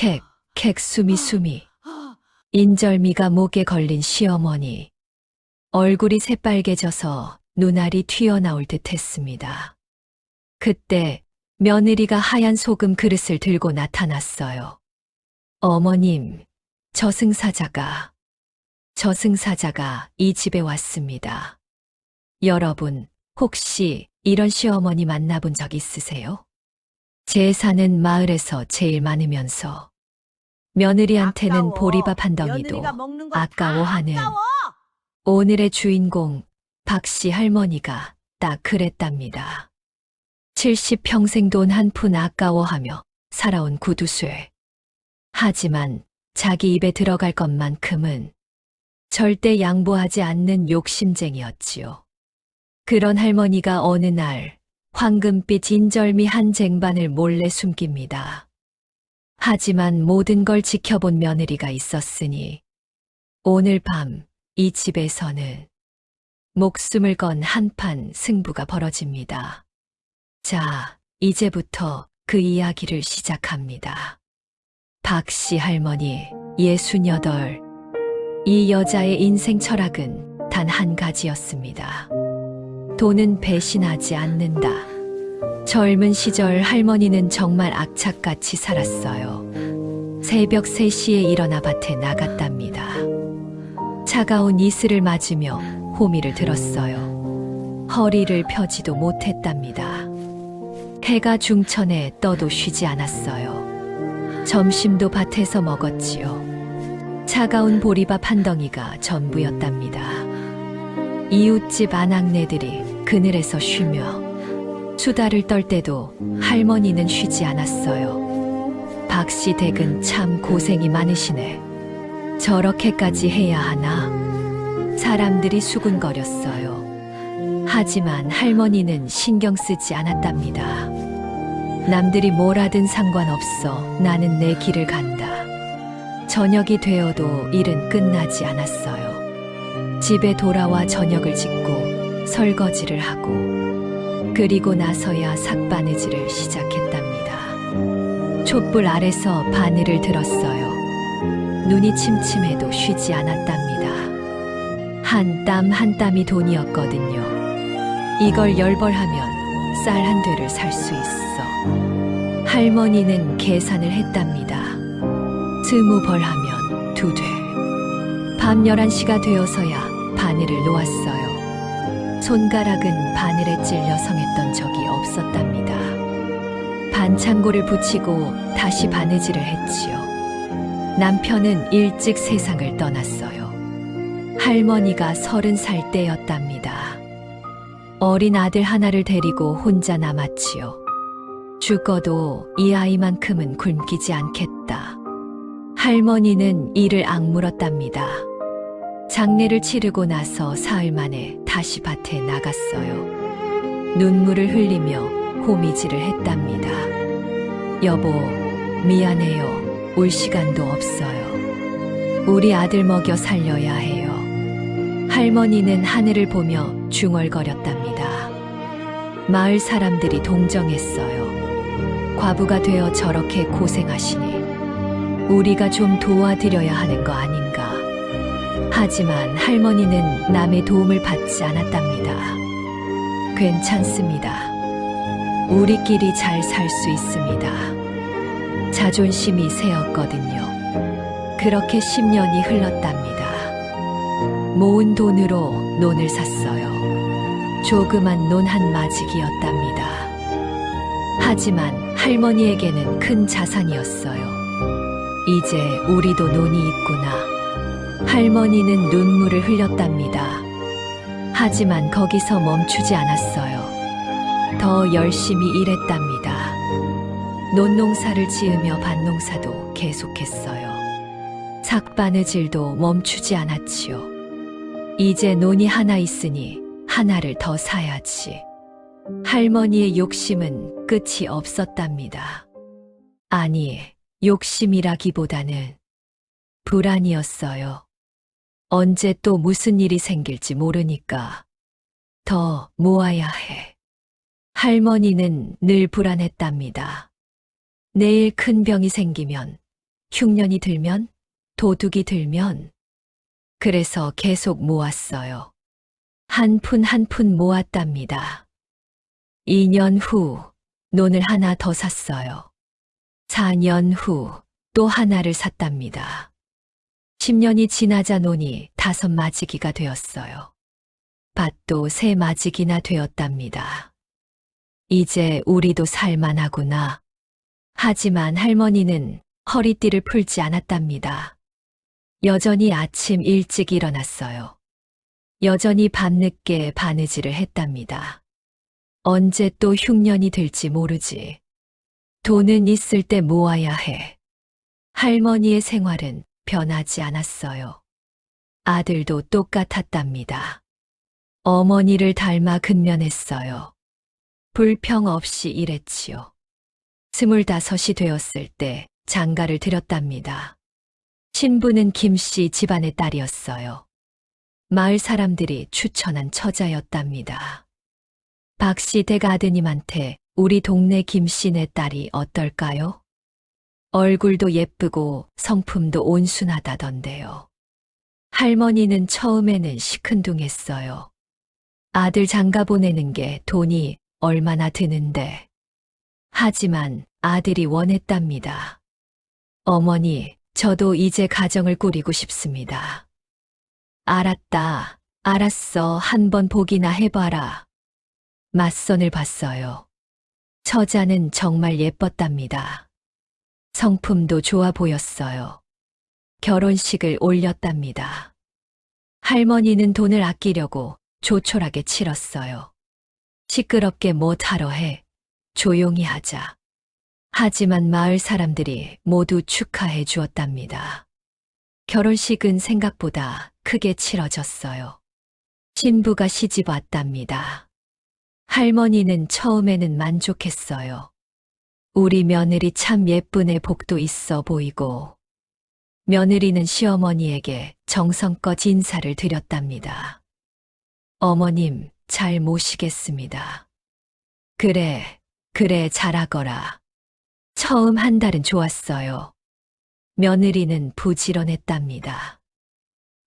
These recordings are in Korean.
캑 수미. 인절미가 목에 걸린 시어머니. 얼굴이 새빨개져서 눈알이 튀어나올 듯 했습니다. 그때 며느리가 하얀 소금 그릇을 들고 나타났어요. 어머님, 저승사자가 이 집에 왔습니다. 여러분, 혹시 이런 시어머니 만나본 적 있으세요? 제사는 마을에서 제일 많으면서 며느리한테는 아까워. 보리밥 한 덩이도 며느리가 먹는 거다 아까워하는 아까워. 오늘의 주인공 박씨 할머니가 딱 그랬답니다. 70평생 돈 한 푼 아까워하며 살아온 구두쇠. 하지만 자기 입에 들어갈 것만큼은 절대 양보하지 않는 욕심쟁이였지요. 그런 할머니가 어느 날 황금빛 인절미 한 쟁반을 몰래 숨깁니다. 하지만 모든 걸 지켜본 며느리가 있었으니 오늘 밤 이 집에서는 목숨을 건 한판 승부가 벌어집니다. 자, 이제부터 그 이야기를 시작합니다. 박씨 할머니 68. 이 여자의 인생 철학은 단 한 가지였습니다. 돈은 배신하지 않는다. 젊은 시절 할머니는 정말 악착같이 살았어요. 새벽 3시에 일어나 밭에 나갔답니다. 차가운 이슬을 맞으며 호미를 들었어요. 허리를 펴지도 못했답니다. 해가 중천에 떠도 쉬지 않았어요. 점심도 밭에서 먹었지요. 차가운 보리밥 한 덩이가 전부였답니다. 이웃집 아낙네들이 그늘에서 쉬며 수다를 떨 때도 할머니는 쉬지 않았어요. 박씨 댁은 참 고생이 많으시네. 저렇게까지 해야 하나? 사람들이 수군거렸어요. 하지만 할머니는 신경 쓰지 않았답니다. 남들이 뭘 하든 상관없어. 나는 내 길을 간다. 저녁이 되어도 일은 끝나지 않았어요. 집에 돌아와 저녁을 짓고 설거지를 하고 그리고 나서야 삭바느질을 시작했답니다. 촛불 아래서 바늘을 들었어요. 눈이 침침해도 쉬지 않았답니다. 한 땀 한 땀이 돈이었거든요. 이걸 10벌하면 쌀 한 되를 살 수 있어. 할머니는 계산을 했답니다. 20벌 하면 2되. 밤 11시가 되어서야 바늘을 놓았어요. 손가락은 바늘에 찔려 성했던 적이 없었답니다. 반창고를 붙이고 다시 바느질을 했지요. 남편은 일찍 세상을 떠났어요. 할머니가 30살 때였답니다. 어린 아들 하나를 데리고 혼자 남았지요. 죽어도 이 아이만큼은 굶기지 않겠다. 할머니는 이를 악물었답니다. 장례를 치르고 나서 사흘 만에 다시 밭에 나갔어요. 눈물을 흘리며 호미질을 했답니다. 여보, 미안해요. 울 시간도 없어요. 우리 아들 먹여 살려야 해요. 할머니는 하늘을 보며 중얼거렸답니다. 마을 사람들이 동정했어요. 과부가 되어 저렇게 고생하시니 우리가 좀 도와드려야 하는 거 아닌가. 하지만 할머니는 남의 도움을 받지 않았답니다. 괜찮습니다. 우리끼리 잘 살 수 있습니다. 자존심이 세었거든요. 그렇게 10년이 흘렀답니다. 모은 돈으로 논을 샀어요. 조그만 논 한 마지기였답니다. 하지만 할머니에게는 큰 자산이었어요. 이제 우리도 논이 있구나. 할머니는 눈물을 흘렸답니다. 하지만 거기서 멈추지 않았어요. 더 열심히 일했답니다. 논농사를 지으며 밭농사도 계속했어요. 삭바느질도 멈추지 않았지요. 이제 논이 하나 있으니 하나를 더 사야지. 할머니의 욕심은 끝이 없었답니다. 아니, 욕심이라기보다는 불안이었어요. 언제 또 무슨 일이 생길지 모르니까 더 모아야 해. 할머니는 늘 불안했답니다. 내일 큰 병이 생기면 흉년이 들면, 도둑이 들면. 그래서 계속 모았어요. 한 푼 한 푼 모았답니다. 2년 후 논을 하나 더 샀어요. 4년 후 또 하나를 샀답니다. 10년이 지나자 논이 5마지기가 되었어요. 밭도 3마지기나 되었답니다. 이제 우리도 살만하구나. 하지만 할머니는 허리띠를 풀지 않았답니다. 여전히 아침 일찍 일어났어요. 여전히 밤늦게 바느질을 했답니다. 언제 또 흉년이 될지 모르지. 돈은 있을 때 모아야 해. 할머니의 생활은 변하지 않았어요. 아들도 똑같았답니다. 어머니를 닮아 근면했어요. 불평 없이 일했지요. 25이 되었을 때 장가를 들였답니다. 신부는 김씨 집안의 딸이었어요. 마을 사람들이 추천한 처자였답니다. 박씨 대가아드님한테 우리 동네 김씨네 딸이 어떨까요? 얼굴도 예쁘고 성품도 온순하다던데요. 할머니는 처음에는 시큰둥했어요. 아들 장가 보내는 게 돈이 얼마나 드는데. 하지만 아들이 원했답니다. 어머니, 저도 이제 가정을 꾸리고 싶습니다. 알았다. 알았어. 한번 보기나 해봐라. 맞선을 봤어요. 처자는 정말 예뻤답니다. 성품도 좋아 보였어요. 결혼식을 올렸답니다. 할머니는 돈을 아끼려고 조촐하게 치렀어요. 시끄럽게 못하러 해. 조용히 하자. 하지만 마을 사람들이 모두 축하해 주었답니다. 결혼식은 생각보다 크게 치러졌어요. 신부가 시집 왔답니다. 할머니는 처음에는 만족했어요. 우리 며느리 참 예쁜 애 복도 있어 보이고. 며느리는 시어머니에게 정성껏 인사를 드렸답니다. 어머님, 잘 모시겠습니다. 그래, 잘하거라. 처음 한 달은 좋았어요. 며느리는 부지런했답니다.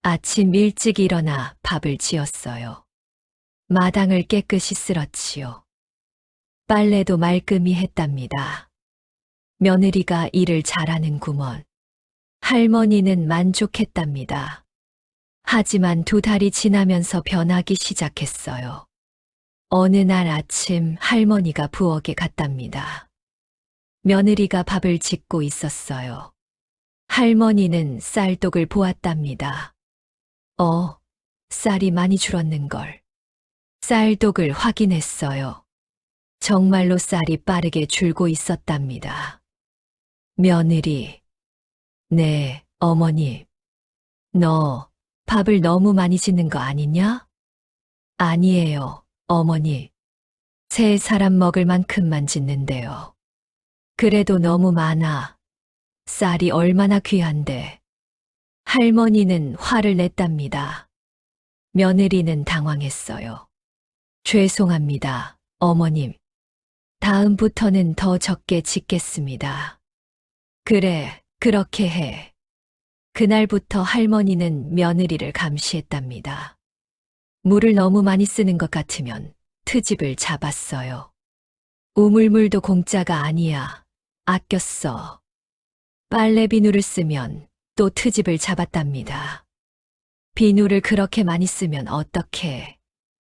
아침 일찍 일어나 밥을 지었어요. 마당을 깨끗이 쓸었지요. 빨래도 말끔히 했답니다. 며느리가 일을 잘하는구먼. 할머니는 만족했답니다. 하지만 2달이 지나면서 변하기 시작했어요. 어느 날 아침 할머니가 부엌에 갔답니다. 며느리가 밥을 짓고 있었어요. 할머니는 쌀독을 보았답니다. 쌀이 많이 줄었는걸. 쌀독을 확인했어요. 정말로 쌀이 빠르게 줄고 있었답니다. 며느리, 네, 어머니. 너 밥을 너무 많이 짓는 거 아니냐? 아니에요, 어머니. 3사람 먹을 만큼만 짓는데요. 그래도 너무 많아. 쌀이 얼마나 귀한데. 할머니는 화를 냈답니다. 며느리는 당황했어요. 죄송합니다, 어머님. 다음부터는 더 적게 짓겠습니다. 그래, 그렇게 해. 그날부터 할머니는 며느리를 감시했답니다. 물을 너무 많이 쓰는 것 같으면 트집을 잡았어요. 우물물도 공짜가 아니야. 아껴 써. 빨래 비누를 쓰면 또 트집을 잡았답니다. 비누를 그렇게 많이 쓰면 어떡해.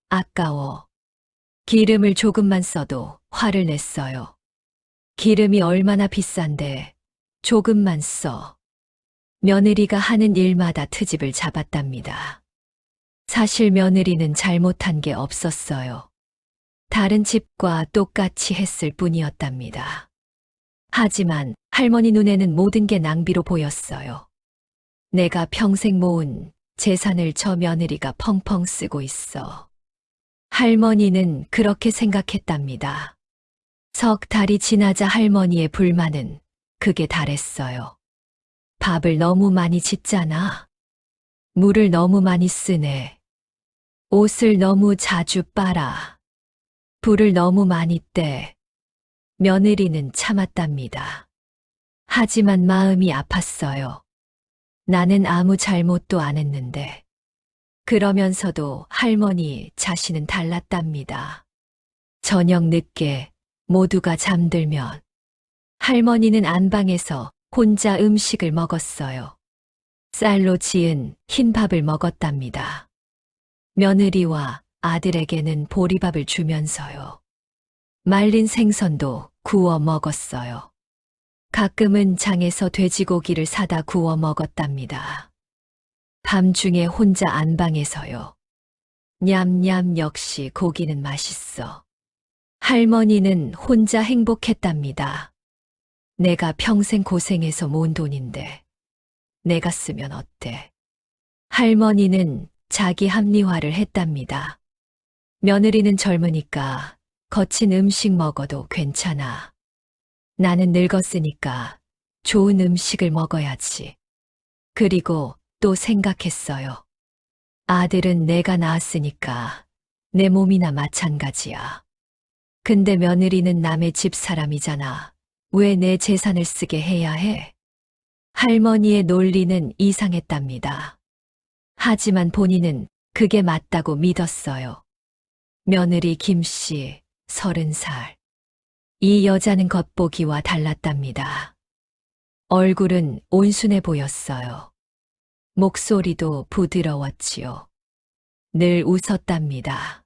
아까워. 기름을 조금만 써도 화를 냈어요. 기름이 얼마나 비싼데 조금만 써. 며느리가 하는 일마다 트집을 잡았답니다. 사실 며느리는 잘못한 게 없었어요. 다른 집과 똑같이 했을 뿐이었답니다. 하지만 할머니 눈에는 모든 게 낭비로 보였어요. 내가 평생 모은 재산을 저 며느리가 펑펑 쓰고 있어. 할머니는 그렇게 생각했답니다. 석 달이 지나자 할머니의 불만은 극에 달했어요. 밥을 너무 많이 짓잖아. 물을 너무 많이 쓰네. 옷을 너무 자주 빨아. 불을 너무 많이 떼. 며느리는 참았답니다. 하지만 마음이 아팠어요. 나는 아무 잘못도 안 했는데. 그러면서도 할머니 자신은 달랐답니다. 저녁 늦게 모두가 잠들면 할머니는 안방에서 혼자 음식을 먹었어요. 쌀로 지은 흰밥을 먹었답니다. 며느리와 아들에게는 보리밥을 주면서요. 말린 생선도 구워 먹었어요. 가끔은 장에서 돼지고기를 사다 구워 먹었답니다. 밤중에 혼자 안방에서요. 냠냠 역시 고기는 맛있어. 할머니는 혼자 행복했답니다. 내가 평생 고생해서 모은 돈인데 내가 쓰면 어때? 할머니는 자기 합리화를 했답니다. 며느리는 젊으니까 거친 음식 먹어도 괜찮아. 나는 늙었으니까 좋은 음식을 먹어야지. 그리고 또 생각했어요. 아들은 내가 낳았으니까 내 몸이나 마찬가지야. 근데 며느리는 남의 집 사람이잖아. 왜 내 재산을 쓰게 해야 해? 할머니의 논리는 이상했답니다. 하지만 본인은 그게 맞다고 믿었어요. 며느리 김씨, 30살. 이 여자는 겉보기와 달랐답니다. 얼굴은 온순해 보였어요. 목소리도 부드러웠지요. 늘 웃었답니다.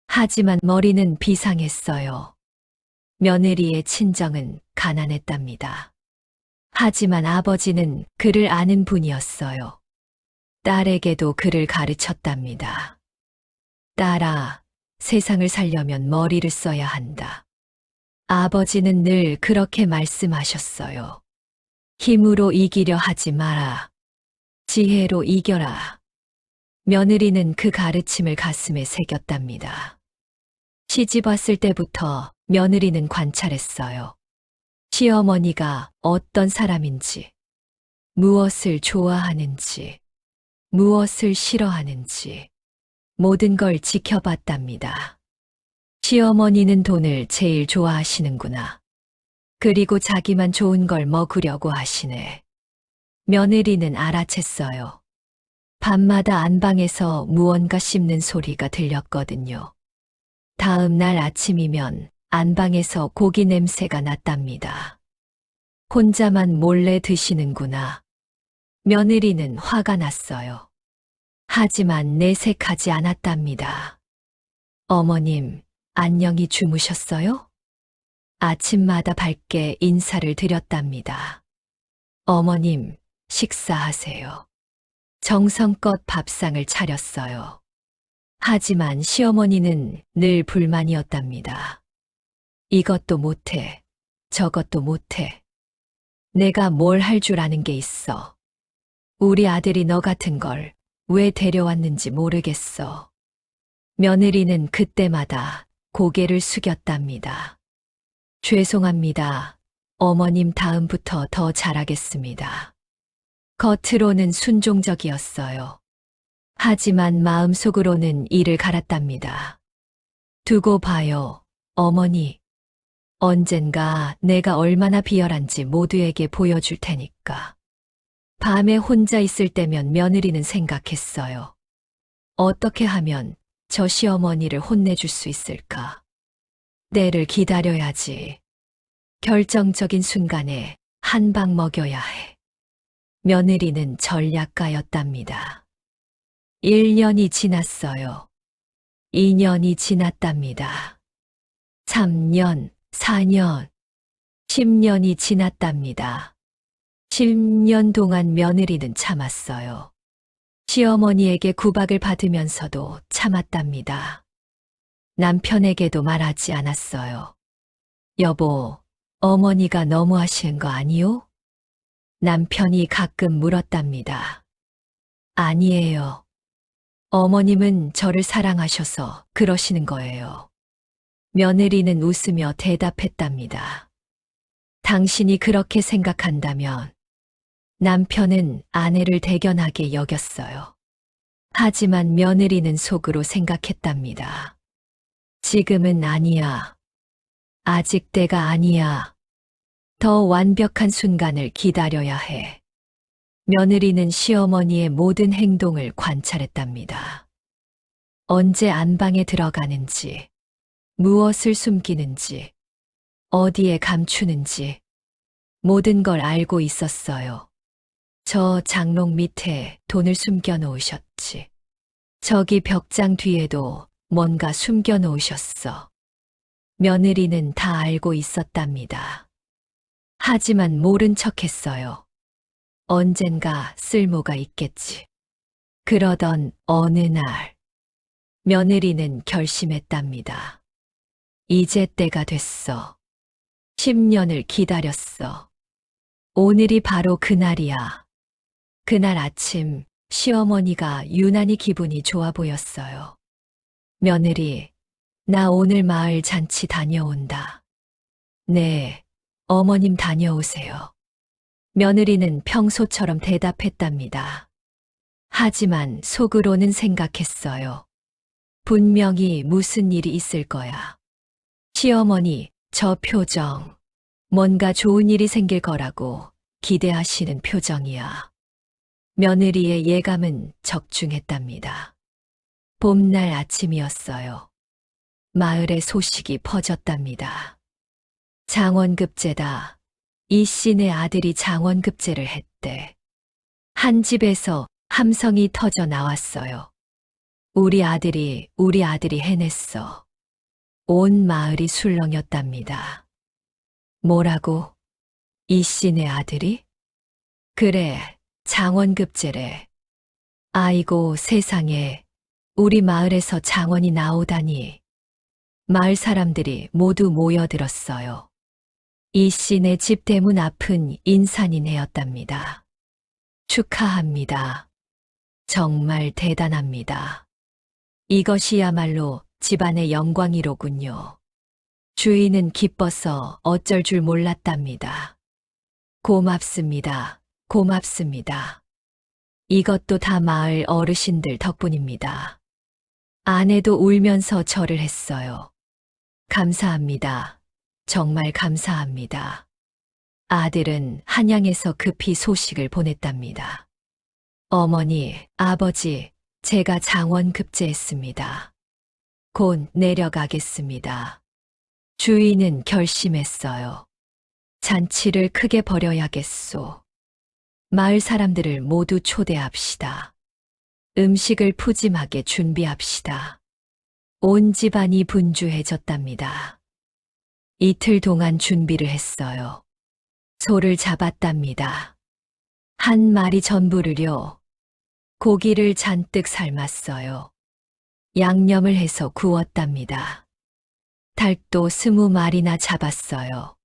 하지만 머리는 비상했어요. 며느리의 친정은 가난했답니다. 하지만 아버지는 그를 아는 분이었어요. 딸에게도 그를 가르쳤답니다. 딸아, 세상을 살려면 머리를 써야 한다. 아버지는 늘 그렇게 말씀하셨어요. 힘으로 이기려 하지 마라. 지혜로 이겨라. 며느리는 그 가르침을 가슴에 새겼답니다. 시집 왔을 때부터 며느리는 관찰했어요. 시어머니가 어떤 사람인지, 무엇을 좋아하는지, 무엇을 싫어하는지 모든 걸 지켜봤답니다. 시어머니는 돈을 제일 좋아하시는구나. 그리고 자기만 좋은 걸 먹으려고 하시네. 며느리는 알아챘어요. 밤마다 안방에서 무언가 씹는 소리가 들렸거든요. 다음 날 아침이면 안방에서 고기 냄새가 났답니다. 혼자만 몰래 드시는구나. 며느리는 화가 났어요. 하지만 내색하지 않았답니다. 어머님, 안녕히 주무셨어요? 아침마다 밝게 인사를 드렸답니다. 어머님, 식사하세요. 정성껏 밥상을 차렸어요. 하지만 시어머니는 늘 불만이었답니다. 이것도 못해, 저것도 못해. 내가 뭘 할 줄 아는 게 있어. 우리 아들이 너 같은 걸 왜 데려왔는지 모르겠어. 며느리는 그때마다 고개를 숙였답니다. 죄송합니다. 어머님 다음부터 더 잘하겠습니다. 겉으로는 순종적이었어요. 하지만 마음속으로는 이를 갈았답니다. 두고 봐요, 어머니. 언젠가 내가 얼마나 비열한지 모두에게 보여줄 테니까. 밤에 혼자 있을 때면 며느리는 생각했어요. 어떻게 하면 저 시어머니를 혼내줄 수 있을까? 때를 기다려야지. 결정적인 순간에 한 방 먹여야 해. 며느리는 전략가였답니다. 1년이 지났어요. 2년이 지났답니다. 3년, 4년, 10년이 지났답니다. 10년 동안 며느리는 참았어요. 시어머니에게 구박을 받으면서도 참았답니다. 남편에게도 말하지 않았어요. 여보, 어머니가 너무하시는 거 아니요? 남편이 가끔 물었답니다. 아니에요. 어머님은 저를 사랑하셔서 그러시는 거예요. 며느리는 웃으며 대답했답니다. 당신이 그렇게 생각한다면 남편은 아내를 대견하게 여겼어요. 하지만 며느리는 속으로 생각했답니다. 지금은 아니야. 아직 때가 아니야. 더 완벽한 순간을 기다려야 해. 며느리는 시어머니의 모든 행동을 관찰했답니다. 언제 안방에 들어가는지, 무엇을 숨기는지, 어디에 감추는지, 모든 걸 알고 있었어요. 저 장롱 밑에 돈을 숨겨 놓으셨지. 저기 벽장 뒤에도 뭔가 숨겨 놓으셨어. 며느리는 다 알고 있었답니다. 하지만 모른 척 했어요. 언젠가 쓸모가 있겠지. 그러던 어느 날, 며느리는 결심했답니다. 이제 때가 됐어. 10년을 기다렸어. 오늘이 바로 그날이야. 그날 아침, 시어머니가 유난히 기분이 좋아 보였어요. 며느리, 나 오늘 마을 잔치 다녀온다. 네, 어머님 다녀오세요. 며느리는 평소처럼 대답했답니다. 하지만 속으로는 생각했어요. 분명히 무슨 일이 있을 거야. 시어머니, 저 표정, 뭔가 좋은 일이 생길 거라고 기대하시는 표정이야. 며느리의 예감은 적중했답니다. 봄날 아침이었어요. 마을에 소식이 퍼졌답니다. 장원급제다. 이 씨네 아들이 장원급제를 했대. 한 집에서 함성이 터져 나왔어요. 우리 아들이 해냈어. 온 마을이 술렁였답니다. 뭐라고? 이 씨네 아들이? 그래, 장원급제래. 아이고 세상에, 우리 마을에서 장원이 나오다니. 마을 사람들이 모두 모여들었어요. 이 씨네 집 대문 앞은 인산이네였답니다. 축하합니다. 정말 대단합니다. 이것이야말로 집안의 영광이로군요. 주인은 기뻐서 어쩔 줄 몰랐답니다. 고맙습니다. 고맙습니다. 이것도 다 마을 어르신들 덕분입니다. 아내도 울면서 절을 했어요. 감사합니다. 정말 감사합니다. 아들은 한양에서 급히 소식을 보냈답니다. 어머니, 아버지, 제가 장원급제했습니다. 곧 내려가겠습니다. 주인은 결심했어요. 잔치를 크게 벌여야겠소. 마을 사람들을 모두 초대합시다. 음식을 푸짐하게 준비합시다. 온 집안이 분주해졌답니다. 이틀 동안 준비를 했어요. 소를 잡았답니다. 한 마리 전부를요. 고기를 잔뜩 삶았어요. 양념을 해서 구웠답니다. 닭도 20마리나 잡았어요.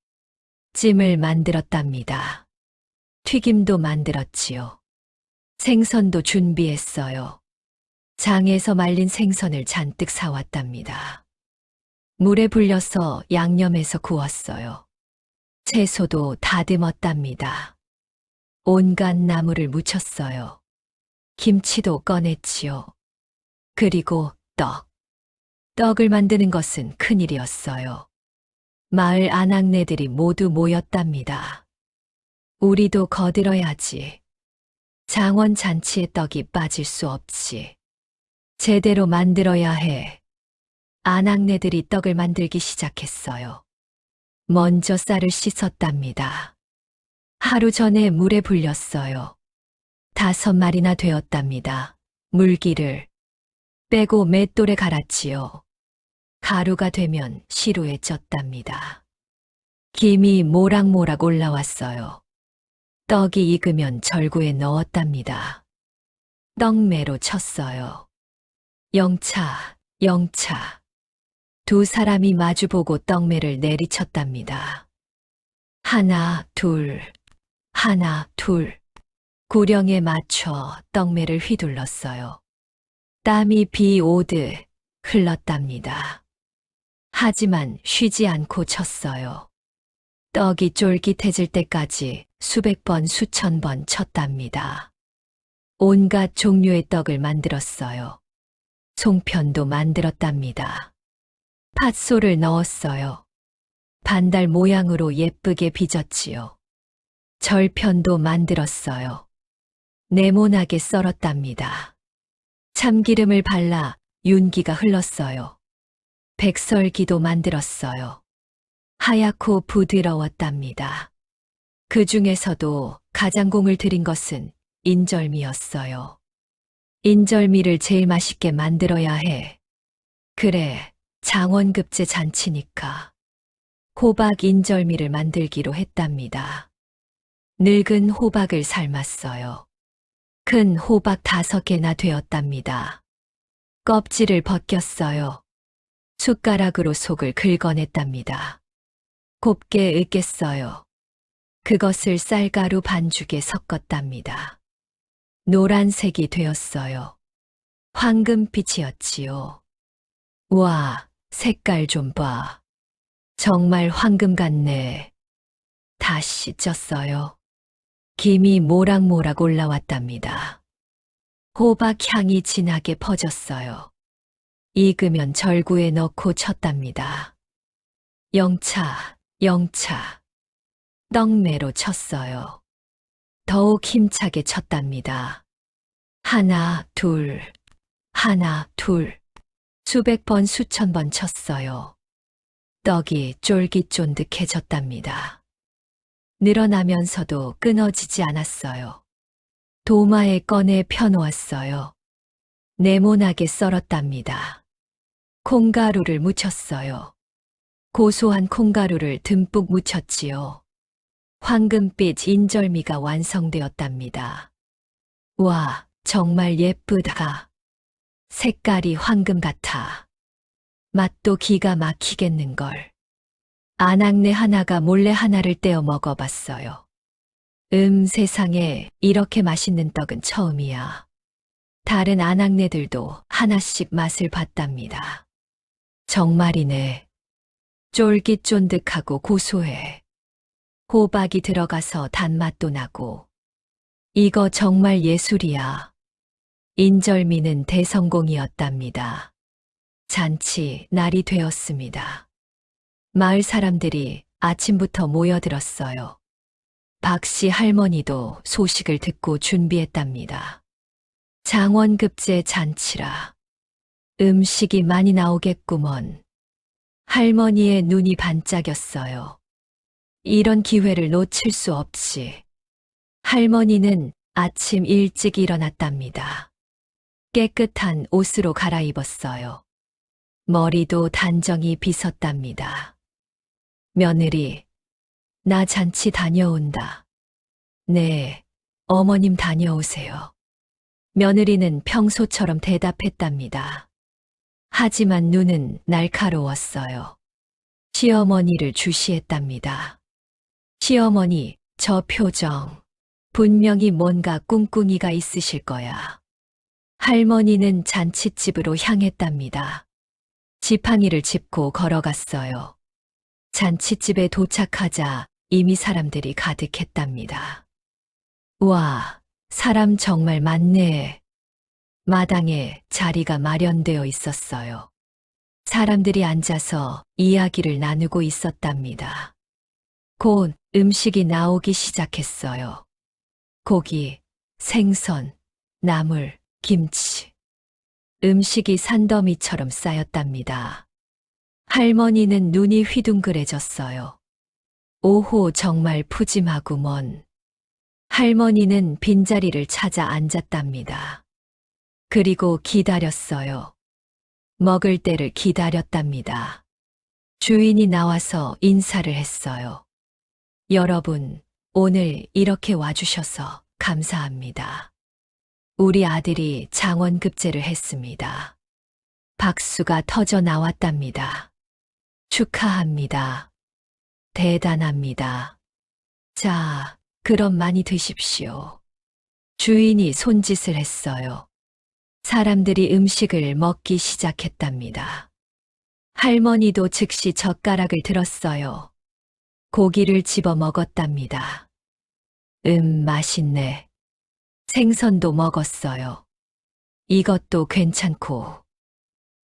찜을 만들었답니다. 튀김도 만들었지요. 생선도 준비했어요. 장에서 말린 생선을 잔뜩 사왔답니다. 물에 불려서 양념해서 구웠어요. 채소도 다듬었답니다. 온갖 나물을 무쳤어요. 김치도 꺼냈지요. 그리고 떡을 만드는 것은 큰일이었어요. 마을 아낙네들이 모두 모였답니다. 우리도 거들어야지. 장원 잔치의 떡이 빠질 수 없지. 제대로 만들어야 해. 아낙네들이 떡을 만들기 시작했어요. 먼저 쌀을 씻었답니다. 하루 전에 물에 불렸어요. 5마리나 되었답니다. 물기를 빼고 맷돌에 갈았지요. 가루가 되면 시루에 쪘답니다. 김이 모락모락 올라왔어요. 떡이 익으면 절구에 넣었답니다. 떡매로 쳤어요. 영차. 두 사람이 마주보고 떡매를 내리쳤답니다. 하나, 둘. 구령에 맞춰 떡매를 휘둘렀어요. 땀이 비 오듯 흘렀답니다. 하지만 쉬지 않고 쳤어요. 떡이 쫄깃해질 때까지 수백 번, 수천 번 쳤답니다. 온갖 종류의 떡을 만들었어요. 송편도 만들었답니다. 팥소를 넣었어요. 반달 모양으로 예쁘게 빚었지요. 절편도 만들었어요. 네모나게 썰었답니다. 참기름을 발라 윤기가 흘렀어요. 백설기도 만들었어요. 하얗고 부드러웠답니다. 그 중에서도 가장 공을 들인 것은 인절미였어요. 인절미를 제일 맛있게 만들어야 해. 그래, 장원급제 잔치니까. 호박 인절미를 만들기로 했답니다. 늙은 호박을 삶았어요. 큰 호박 5개나 되었답니다. 껍질을 벗겼어요. 숟가락으로 속을 긁어냈답니다. 곱게 으깼어요. 그것을 쌀가루 반죽에 섞었답니다. 노란색이 되었어요. 황금빛이었지요. 와, 색깔 좀 봐. 정말 황금 같네. 다시 쪘어요. 김이 모락모락 올라왔답니다. 호박 향이 진하게 퍼졌어요. 익으면 절구에 넣고 쳤답니다. 영차, 영차. 떡매로 쳤어요. 더욱 힘차게 쳤답니다. 하나, 둘, 하나, 둘. 수백 번, 수천 번 쳤어요. 떡이 쫄깃쫀득해졌답니다. 늘어나면서도 끊어지지 않았어요. 도마에 꺼내 펴놓았어요. 네모나게 썰었답니다. 콩가루를 묻혔어요. 고소한 콩가루를 듬뿍 묻혔지요. 황금빛 인절미가 완성되었답니다. 와, 정말 예쁘다. 색깔이 황금 같아. 맛도 기가 막히겠는걸. 안악내 하나가 몰래 하나를 떼어 먹어봤어요. 세상에 이렇게 맛있는 떡은 처음이야. 다른 안악내들도 하나씩 맛을 봤답니다. 정말이네. 쫄깃쫀득하고 고소해. 호박이 들어가서 단맛도 나고. 이거 정말 예술이야. 인절미는 대성공이었답니다. 잔치 날이 되었습니다. 마을 사람들이 아침부터 모여들었어요. 박씨 할머니도 소식을 듣고 준비했답니다. 장원급제 잔치라. 음식이 많이 나오겠구먼. 할머니의 눈이 반짝였어요. 이런 기회를 놓칠 수 없이. 할머니는 아침 일찍 일어났답니다. 깨끗한 옷으로 갈아입었어요. 머리도 단정히 빗었답니다. 며느리, 나 잔치 다녀온다. 네, 어머님 다녀오세요. 며느리는 평소처럼 대답했답니다. 하지만 눈은 날카로웠어요. 시어머니를 주시했답니다. 시어머니, 저 표정. 분명히 뭔가 꿍꿍이가 있으실 거야. 할머니는 잔칫집으로 향했답니다. 지팡이를 짚고 걸어갔어요. 잔칫집에 도착하자 이미 사람들이 가득했답니다. 와, 사람 정말 많네. 마당에 자리가 마련되어 있었어요. 사람들이 앉아서 이야기를 나누고 있었답니다. 곧 음식이 나오기 시작했어요. 고기, 생선, 나물, 김치. 음식이 산더미처럼 쌓였답니다. 할머니는 눈이 휘둥그레졌어요. 오호, 정말 푸짐하구먼. 할머니는 빈자리를 찾아 앉았답니다. 그리고 기다렸어요. 먹을 때를 기다렸답니다. 주인이 나와서 인사를 했어요. 여러분, 오늘 이렇게 와주셔서 감사합니다. 우리 아들이 장원급제를 했습니다. 박수가 터져 나왔답니다. 축하합니다. 대단합니다. 자, 그럼 많이 드십시오. 주인이 손짓을 했어요. 사람들이 음식을 먹기 시작했답니다. 할머니도 즉시 젓가락을 들었어요. 고기를 집어 먹었답니다. 맛있네. 생선도 먹었어요. 이것도 괜찮고.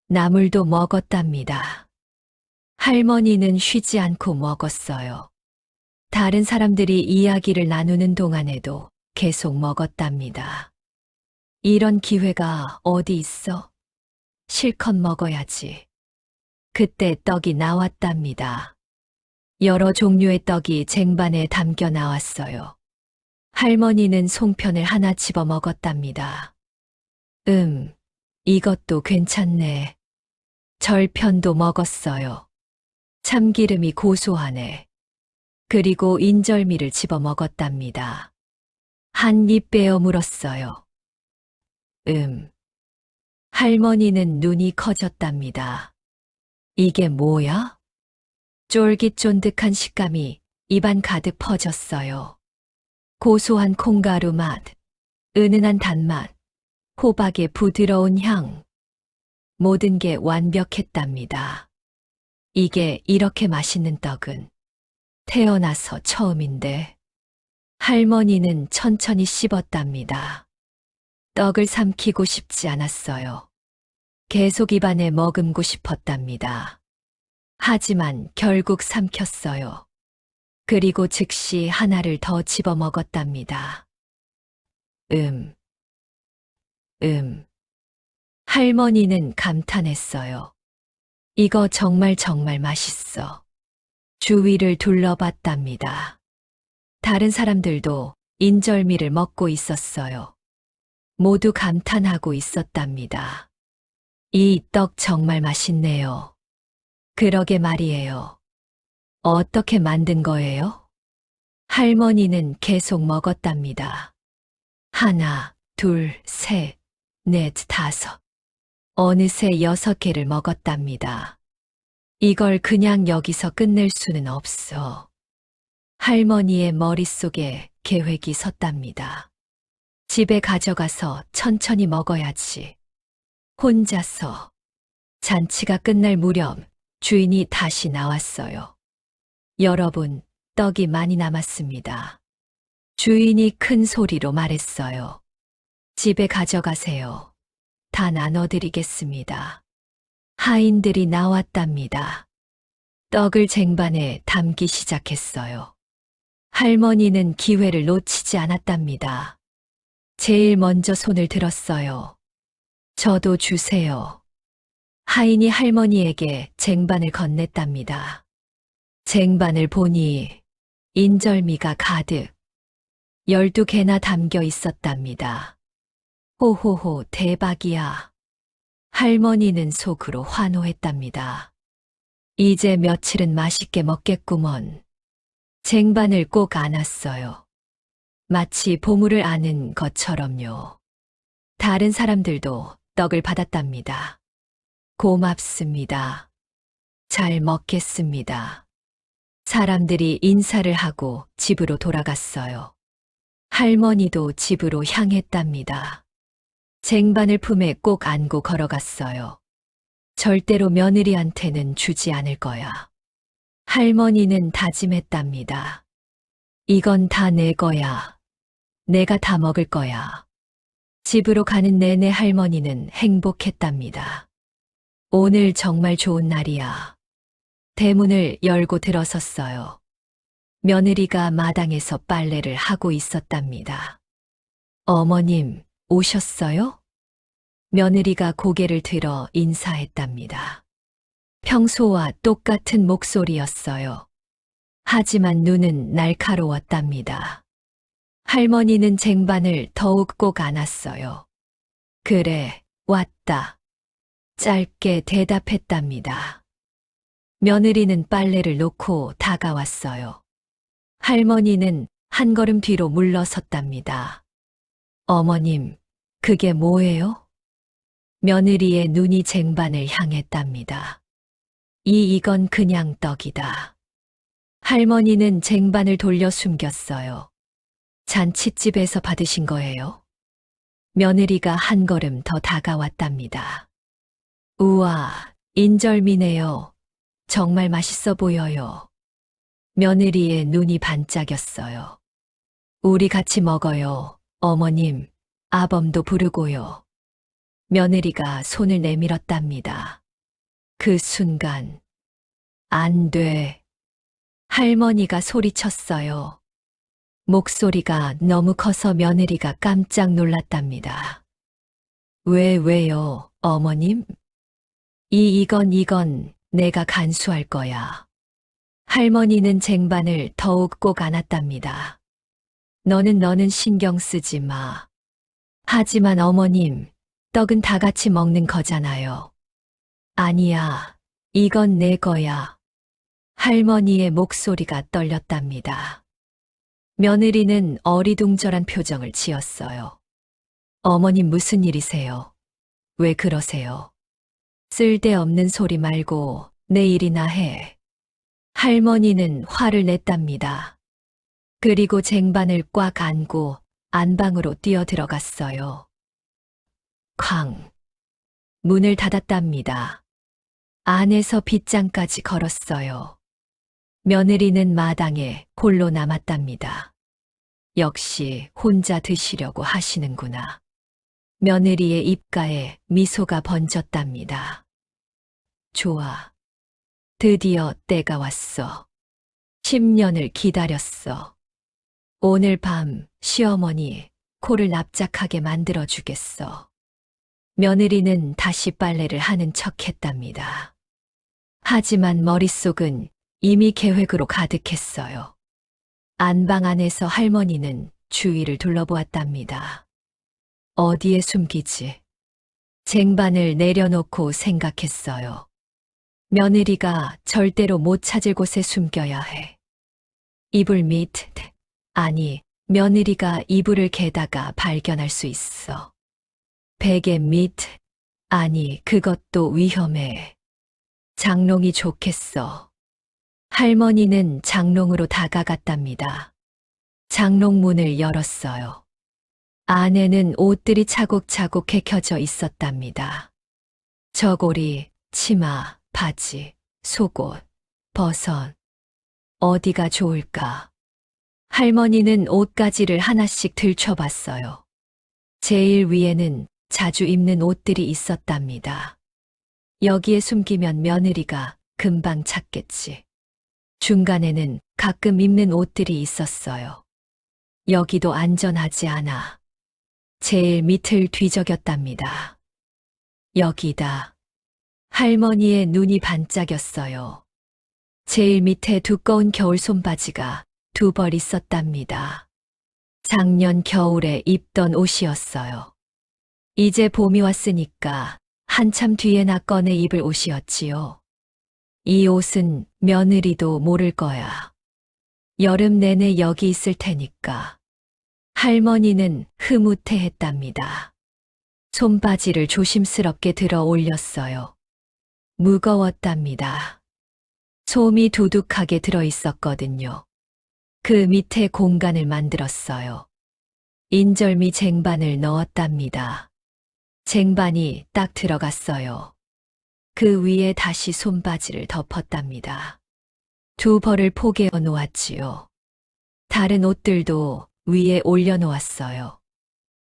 나물도 먹었답니다. 할머니는 쉬지 않고 먹었어요. 다른 사람들이 이야기를 나누는 동안에도 계속 먹었답니다. 이런 기회가 어디 있어? 실컷 먹어야지. 그때 떡이 나왔답니다. 여러 종류의 떡이 쟁반에 담겨 나왔어요. 할머니는 송편을 하나 집어 먹었답니다. 이것도 괜찮네. 절편도 먹었어요. 참기름이 고소하네. 그리고 인절미를 집어 먹었답니다. 한 입 베어 물었어요. 할머니는 눈이 커졌답니다. 이게 뭐야? 쫄깃쫀득한 식감이 입안 가득 퍼졌어요. 고소한 콩가루 맛, 은은한 단맛, 호박의 부드러운 향. 모든 게 완벽했답니다. 이게 이렇게 맛있는 떡은 태어나서 처음인데. 할머니는 천천히 씹었답니다. 떡을 삼키고 싶지 않았어요. 계속 입안에 머금고 싶었답니다. 하지만 결국 삼켰어요. 그리고 즉시 하나를 더 집어 먹었답니다. 할머니는 감탄했어요. 이거 정말 맛있어. 주위를 둘러봤답니다. 다른 사람들도 인절미를 먹고 있었어요. 모두 감탄하고 있었답니다. 이 떡 정말 맛있네요. 그러게 말이에요. 어떻게 만든 거예요? 할머니는 계속 먹었답니다. 하나, 둘, 셋, 넷, 다섯. 어느새 6개를 먹었답니다. 이걸 그냥 여기서 끝낼 수는 없어. 할머니의 머릿속에 계획이 섰답니다. 집에 가져가서 천천히 먹어야지. 혼자서. 잔치가 끝날 무렵 주인이 다시 나왔어요. 여러분, 떡이 많이 남았습니다. 주인이 큰 소리로 말했어요. 집에 가져가세요. 다 나눠드리겠습니다. 하인들이 나왔답니다. 떡을 쟁반에 담기 시작했어요. 할머니는 기회를 놓치지 않았답니다. 제일 먼저 손을 들었어요. 저도 주세요. 하인이 할머니에게 쟁반을 건넸답니다. 쟁반을 보니 인절미가 가득 12개나 담겨 있었답니다. 호호호 대박이야. 할머니는 속으로 환호했답니다. 이제 며칠은 맛있게 먹겠구먼. 쟁반을 꼭 안았어요. 마치 보물을 아는 것처럼요. 다른 사람들도 떡을 받았답니다. 고맙습니다. 잘 먹겠습니다. 사람들이 인사를 하고 집으로 돌아갔어요. 할머니도 집으로 향했답니다. 쟁반을 품에 꼭 안고 걸어갔어요. 절대로 며느리한테는 주지 않을 거야. 할머니는 다짐했답니다. 이건 다 내 거야. 내가 다 먹을 거야. 집으로 가는 내내 할머니는 행복했답니다. 오늘 정말 좋은 날이야. 대문을 열고 들어섰어요. 며느리가 마당에서 빨래를 하고 있었답니다. 어머님, 오셨어요? 며느리가 고개를 들어 인사했답니다. 평소와 똑같은 목소리였어요. 하지만 눈은 날카로웠답니다. 할머니는 쟁반을 더욱 꼭 안았어요. 그래, 왔다. 짧게 대답했답니다. 며느리는 빨래를 놓고 다가왔어요. 할머니는 한 걸음 뒤로 물러섰답니다. 어머님, 그게 뭐예요? 며느리의 눈이 쟁반을 향했답니다. 이건 그냥 떡이다. 할머니는 쟁반을 돌려 숨겼어요. 잔칫집에서 받으신 거예요? 며느리가 한 걸음 더 다가왔답니다. 우와, 인절미네요. 정말 맛있어 보여요. 며느리의 눈이 반짝였어요. 우리 같이 먹어요, 어머님. 아범도 부르고요. 며느리가 손을 내밀었답니다. 그 순간 안 돼. 할머니가 소리쳤어요. 목소리가 너무 커서 며느리가 깜짝 놀랐답니다. 왜요, 어머님? 이건 내가 간수할 거야. 할머니는 쟁반을 더욱 꼭 안았답니다. 너는 신경 쓰지 마. 하지만 어머님, 떡은 다 같이 먹는 거잖아요. 아니야, 이건 내 거야. 할머니의 목소리가 떨렸답니다. 며느리는 어리둥절한 표정을 지었어요. 어머님 무슨 일이세요? 왜 그러세요? 쓸데없는 소리 말고 내 일이나 해. 할머니는 화를 냈답니다. 그리고 쟁반을 꽉 안고 안방으로 뛰어들어갔어요. 쾅! 문을 닫았답니다. 안에서 빗장까지 걸었어요. 며느리는 마당에 홀로 남았답니다. 역시 혼자 드시려고 하시는구나. 며느리의 입가에 미소가 번졌답니다. 좋아. 드디어 때가 왔어. 10년을 기다렸어. 오늘 밤 시어머니 코를 납작하게 만들어주겠어. 며느리는 다시 빨래를 하는 척했답니다. 하지만 머릿속은 이미 계획으로 가득했어요. 안방 안에서 할머니는 주위를 둘러보았답니다. 어디에 숨기지? 쟁반을 내려놓고 생각했어요. 며느리가 절대로 못 찾을 곳에 숨겨야 해. 이불 밑, 아니, 며느리가 이불을 개다가 발견할 수 있어. 베개 밑, 아니, 그것도 위험해. 장롱이 좋겠어. 할머니는 장롱으로 다가갔답니다. 장롱 문을 열었어요. 안에는 옷들이 차곡차곡 개켜져 있었답니다. 저고리, 치마, 바지, 속옷, 버섯. 어디가 좋을까? 할머니는 옷가지를 하나씩 들춰봤어요. 제일 위에는 자주 입는 옷들이 있었답니다. 여기에 숨기면 며느리가 금방 찾겠지. 중간에는 가끔 입는 옷들이 있었어요. 여기도 안전하지 않아. 제일 밑을 뒤적였답니다. 여기다. 할머니의 눈이 반짝였어요. 제일 밑에 두꺼운 겨울 손바지가 2벌 있었답니다. 작년 겨울에 입던 옷이었어요. 이제 봄이 왔으니까 한참 뒤에나 꺼내 입을 옷이었지요. 이 옷은 며느리도 모를 거야. 여름 내내 여기 있을 테니까. 할머니는 흐뭇해했답니다. 손바지를 조심스럽게 들어 올렸어요. 무거웠답니다. 솜이 두둑하게 들어 있었거든요. 그 밑에 공간을 만들었어요. 인절미 쟁반을 넣었답니다. 쟁반이 딱 들어갔어요. 그 위에 다시 손바지를 덮었답니다. 2벌을 포개어 놓았지요. 다른 옷들도 위에 올려놓았어요.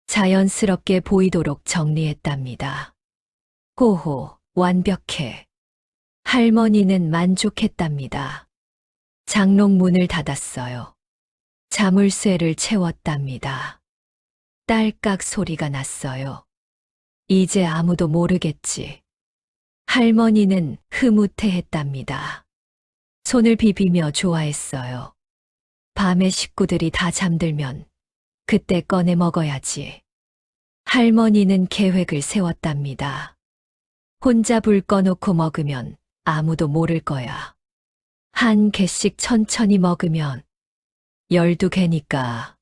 자연스럽게 보이도록 정리했답니다. 호호, 완벽해. 할머니는 만족했답니다. 장롱 문을 닫았어요. 자물쇠를 채웠답니다. 딸깍 소리가 났어요. 이제 아무도 모르겠지. 할머니는 흐뭇해했답니다. 손을 비비며 좋아했어요. 밤에 식구들이 다 잠들면 그때 꺼내 먹어야지. 할머니는 계획을 세웠답니다. 혼자 불 꺼놓고 먹으면 아무도 모를 거야. 한 개씩 천천히 먹으면 12개니까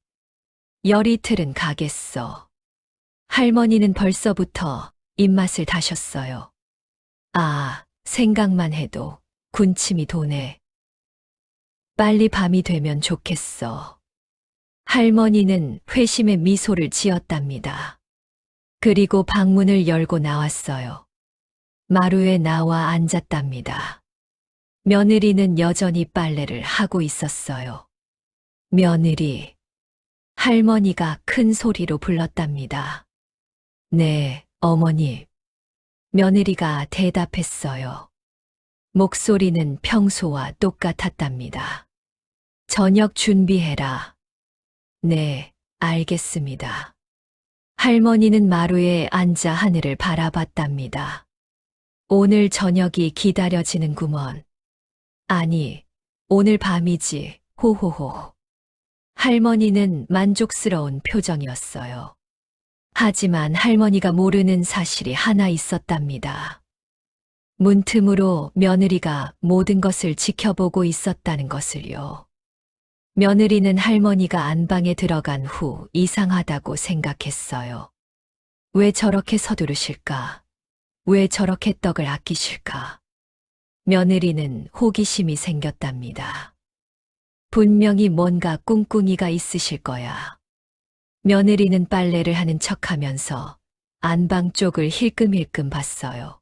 열이틀은 가겠어. 할머니는 벌써부터 입맛을 다셨어요. 아, 생각만 해도 군침이 도네. 빨리 밤이 되면 좋겠어. 할머니는 회심의 미소를 지었답니다. 그리고 방문을 열고 나왔어요. 마루에 나와 앉았답니다. 며느리는 여전히 빨래를 하고 있었어요. 며느리. 할머니가 큰 소리로 불렀답니다. 네, 어머니. 며느리가 대답했어요. 목소리는 평소와 똑같았답니다. 저녁 준비해라. 네, 알겠습니다. 할머니는 마루에 앉아 하늘을 바라봤답니다. 오늘 저녁이 기다려지는구먼. 아니, 오늘 밤이지, 호호호. 할머니는 만족스러운 표정이었어요. 하지만 할머니가 모르는 사실이 하나 있었답니다. 문틈으로 며느리가 모든 것을 지켜보고 있었다는 것을요. 며느리는 할머니가 안방에 들어간 후 이상하다고 생각했어요. 왜 저렇게 서두르실까? 왜 저렇게 떡을 아끼실까? 며느리는 호기심이 생겼답니다. 분명히 뭔가 꿍꿍이가 있으실 거야. 며느리는 빨래를 하는 척하면서 안방 쪽을 힐끔힐끔 봤어요.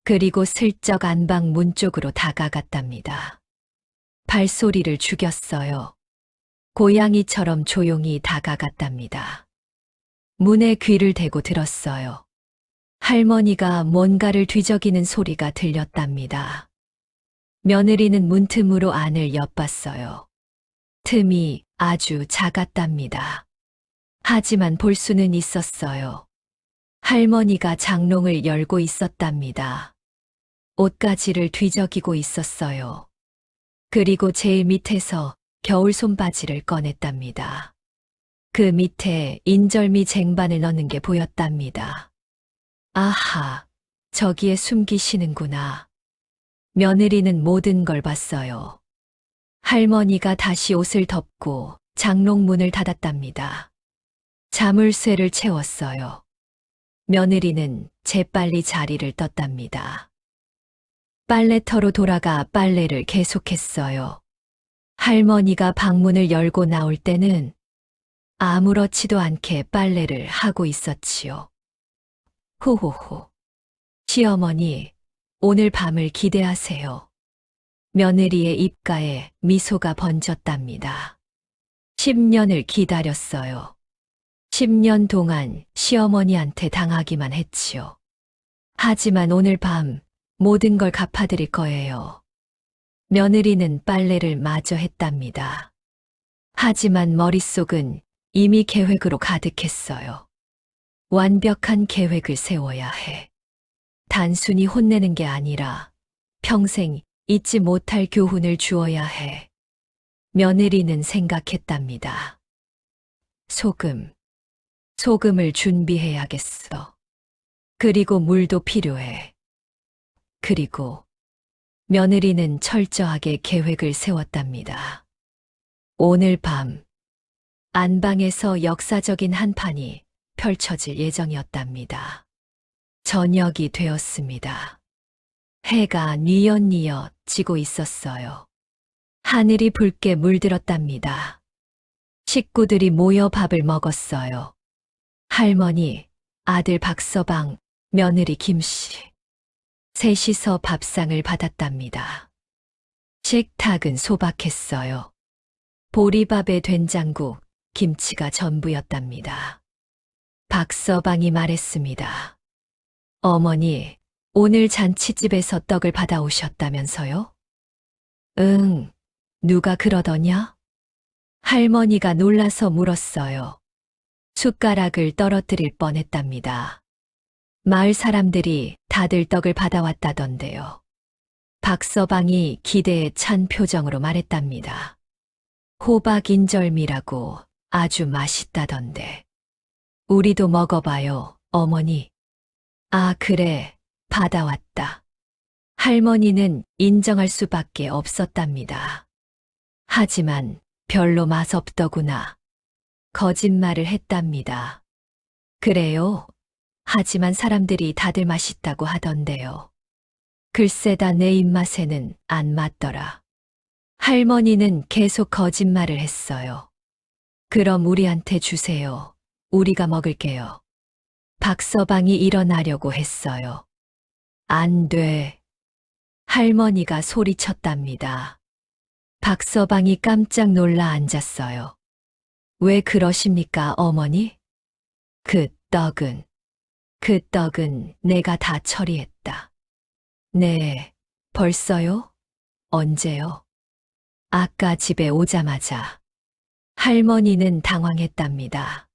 그리고 슬쩍 안방 문 쪽으로 다가갔답니다. 발소리를 죽였어요. 고양이처럼 조용히 다가갔답니다. 문에 귀를 대고 들었어요. 할머니가 뭔가를 뒤적이는 소리가 들렸답니다. 며느리는 문틈으로 안을 엿봤어요. 틈이 아주 작았답니다. 하지만 볼 수는 있었어요. 할머니가 장롱을 열고 있었답니다. 옷가지를 뒤적이고 있었어요. 그리고 제일 밑에서 겨울 손바지를 꺼냈답니다. 그 밑에 인절미 쟁반을 넣는 게 보였답니다. 아하, 저기에 숨기시는구나. 며느리는 모든 걸 봤어요. 할머니가 다시 옷을 덮고 장롱 문을 닫았답니다. 자물쇠를 채웠어요. 며느리는 재빨리 자리를 떴답니다. 빨래터로 돌아가 빨래를 계속했어요. 할머니가 방문을 열고 나올 때는 아무렇지도 않게 빨래를 하고 있었지요. 호호호. 시어머니, 오늘 밤을 기대하세요. 며느리의 입가에 미소가 번졌답니다. 10년을 기다렸어요. 10년 동안 시어머니한테 당하기만 했지요. 하지만 오늘 밤 모든 걸 갚아드릴 거예요. 며느리는 빨래를 마저 했답니다. 하지만 머릿속은 이미 계획으로 가득했어요. 완벽한 계획을 세워야 해. 단순히 혼내는 게 아니라 평생 잊지 못할 교훈을 주어야 해. 며느리는 생각했답니다. 소금을 준비해야겠어. 그리고 물도 필요해. 그리고 며느리는 철저하게 계획을 세웠답니다. 오늘 밤 안방에서 역사적인 한 판이 펼쳐질 예정이었답니다. 저녁이 되었습니다. 해가 뉘엿뉘엿 지고 있었어요. 하늘이 붉게 물들었답니다. 식구들이 모여 밥을 먹었어요. 할머니, 아들 박서방, 며느리 김씨. 셋이서 밥상을 받았답니다. 식탁은 소박했어요. 보리밥에 된장국, 김치가 전부였답니다. 박서방이 말했습니다. 어머니, 오늘 잔치집에서 떡을 받아오셨다면서요? 응, 누가 그러더냐? 할머니가 놀라서 물었어요. 숟가락을 떨어뜨릴 뻔했답니다. 마을 사람들이 다들 떡을 받아왔다던데요. 박서방이 기대에 찬 표정으로 말했답니다. 호박 인절미라고 아주 맛있다던데. 우리도 먹어봐요, 어머니. 아, 그래, 받아왔다. 할머니는 인정할 수밖에 없었답니다. 하지만 별로 맛없더구나. 거짓말을 했답니다. 그래요? 하지만 사람들이 다들 맛있다고 하던데요. 글쎄다 내 입맛에는 안 맞더라. 할머니는 계속 거짓말을 했어요. 그럼 우리한테 주세요. 우리가 먹을게요. 박서방이 일어나려고 했어요. 안 돼. 할머니가 소리쳤답니다. 박서방이 깜짝 놀라 앉았어요. 왜 그러십니까, 어머니? 그 떡은 내가 다 처리했다. 네, 벌써요? 언제요? 아까 집에 오자마자. 할머니는 당황했답니다.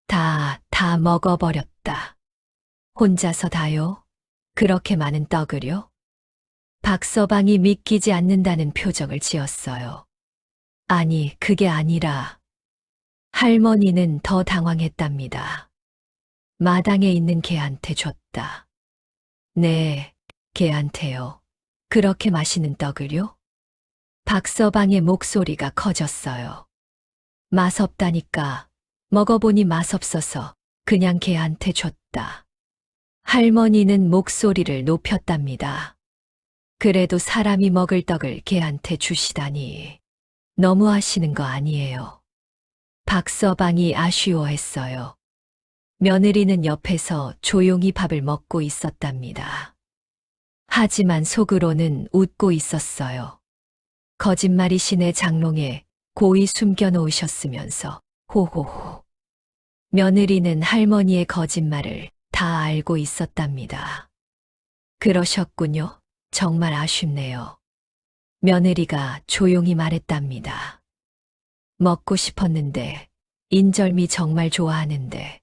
다 먹어버렸다. 혼자서 다요? 그렇게 많은 떡을요? 박서방이 믿기지 않는다는 표정을 지었어요. 아니, 그게 아니라 할머니는 더 당황했답니다. 마당에 있는 개한테 줬다. 네, 개한테요. 그렇게 맛있는 떡을요? 박서방의 목소리가 커졌어요. 맛없다니까. 먹어보니 맛없어서 그냥 개한테 줬다. 할머니는 목소리를 높였답니다. 그래도 사람이 먹을 떡을 개한테 주시다니. 너무하시는 거 아니에요. 박서방이 아쉬워했어요. 며느리는 옆에서 조용히 밥을 먹고 있었답니다. 하지만 속으로는 웃고 있었어요. 거짓말이시네 장롱에 고이 숨겨 놓으셨으면서 호호호. 며느리는 할머니의 거짓말을 다 알고 있었답니다. 그러셨군요. 정말 아쉽네요. 며느리가 조용히 말했답니다. 먹고 싶었는데, 인절미 정말 좋아하는데.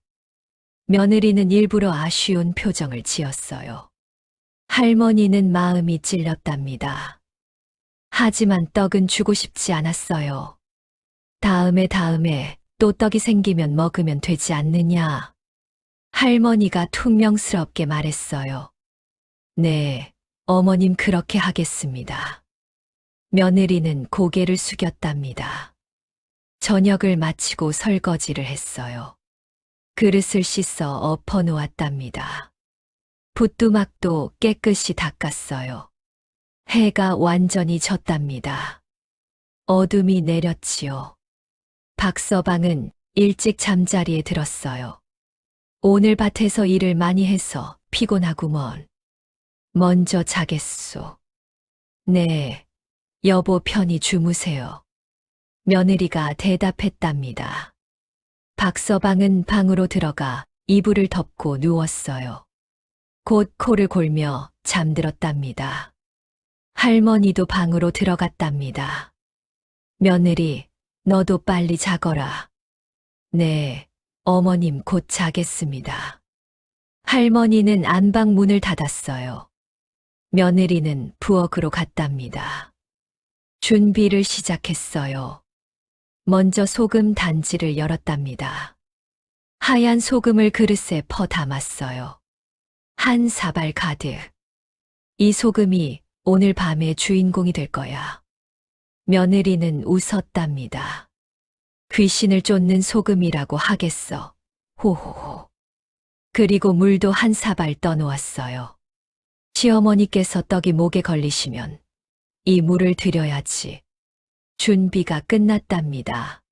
며느리는 일부러 아쉬운 표정을 지었어요. 할머니는 마음이 찔렸답니다. 하지만 떡은 주고 싶지 않았어요. 다음에 또 떡이 생기면 먹으면 되지 않느냐. 할머니가 퉁명스럽게 말했어요. 네, 어머님 그렇게 하겠습니다. 며느리는 고개를 숙였답니다. 저녁을 마치고 설거지를 했어요. 그릇을 씻어 엎어 놓았답니다. 부뚜막도 깨끗이 닦았어요. 해가 완전히 졌답니다. 어둠이 내렸지요. 박서방은 일찍 잠자리에 들었어요. 오늘 밭에서 일을 많이 해서 피곤하구먼. 먼저 자겠소. 네, 여보 편히 주무세요. 며느리가 대답했답니다. 박서방은 방으로 들어가 이불을 덮고 누웠어요. 곧 코를 골며 잠들었답니다. 할머니도 방으로 들어갔답니다. 며느리, 너도 빨리 자거라. 네, 어머님 곧 자겠습니다. 할머니는 안방 문을 닫았어요. 며느리는 부엌으로 갔답니다. 준비를 시작했어요. 먼저 소금 단지를 열었답니다. 하얀 소금을 그릇에 퍼 담았어요. 한 사발 가득. 이 소금이 오늘 밤의 주인공이 될 거야. 며느리는 웃었답니다. 귀신을 쫓는 소금이라고 하겠어. 호호호. 그리고 물도 한 사발 떠놓았어요. 시어머니께서 떡이 목에 걸리시면 이 물을 드려야지. 준비가 끝났답니다.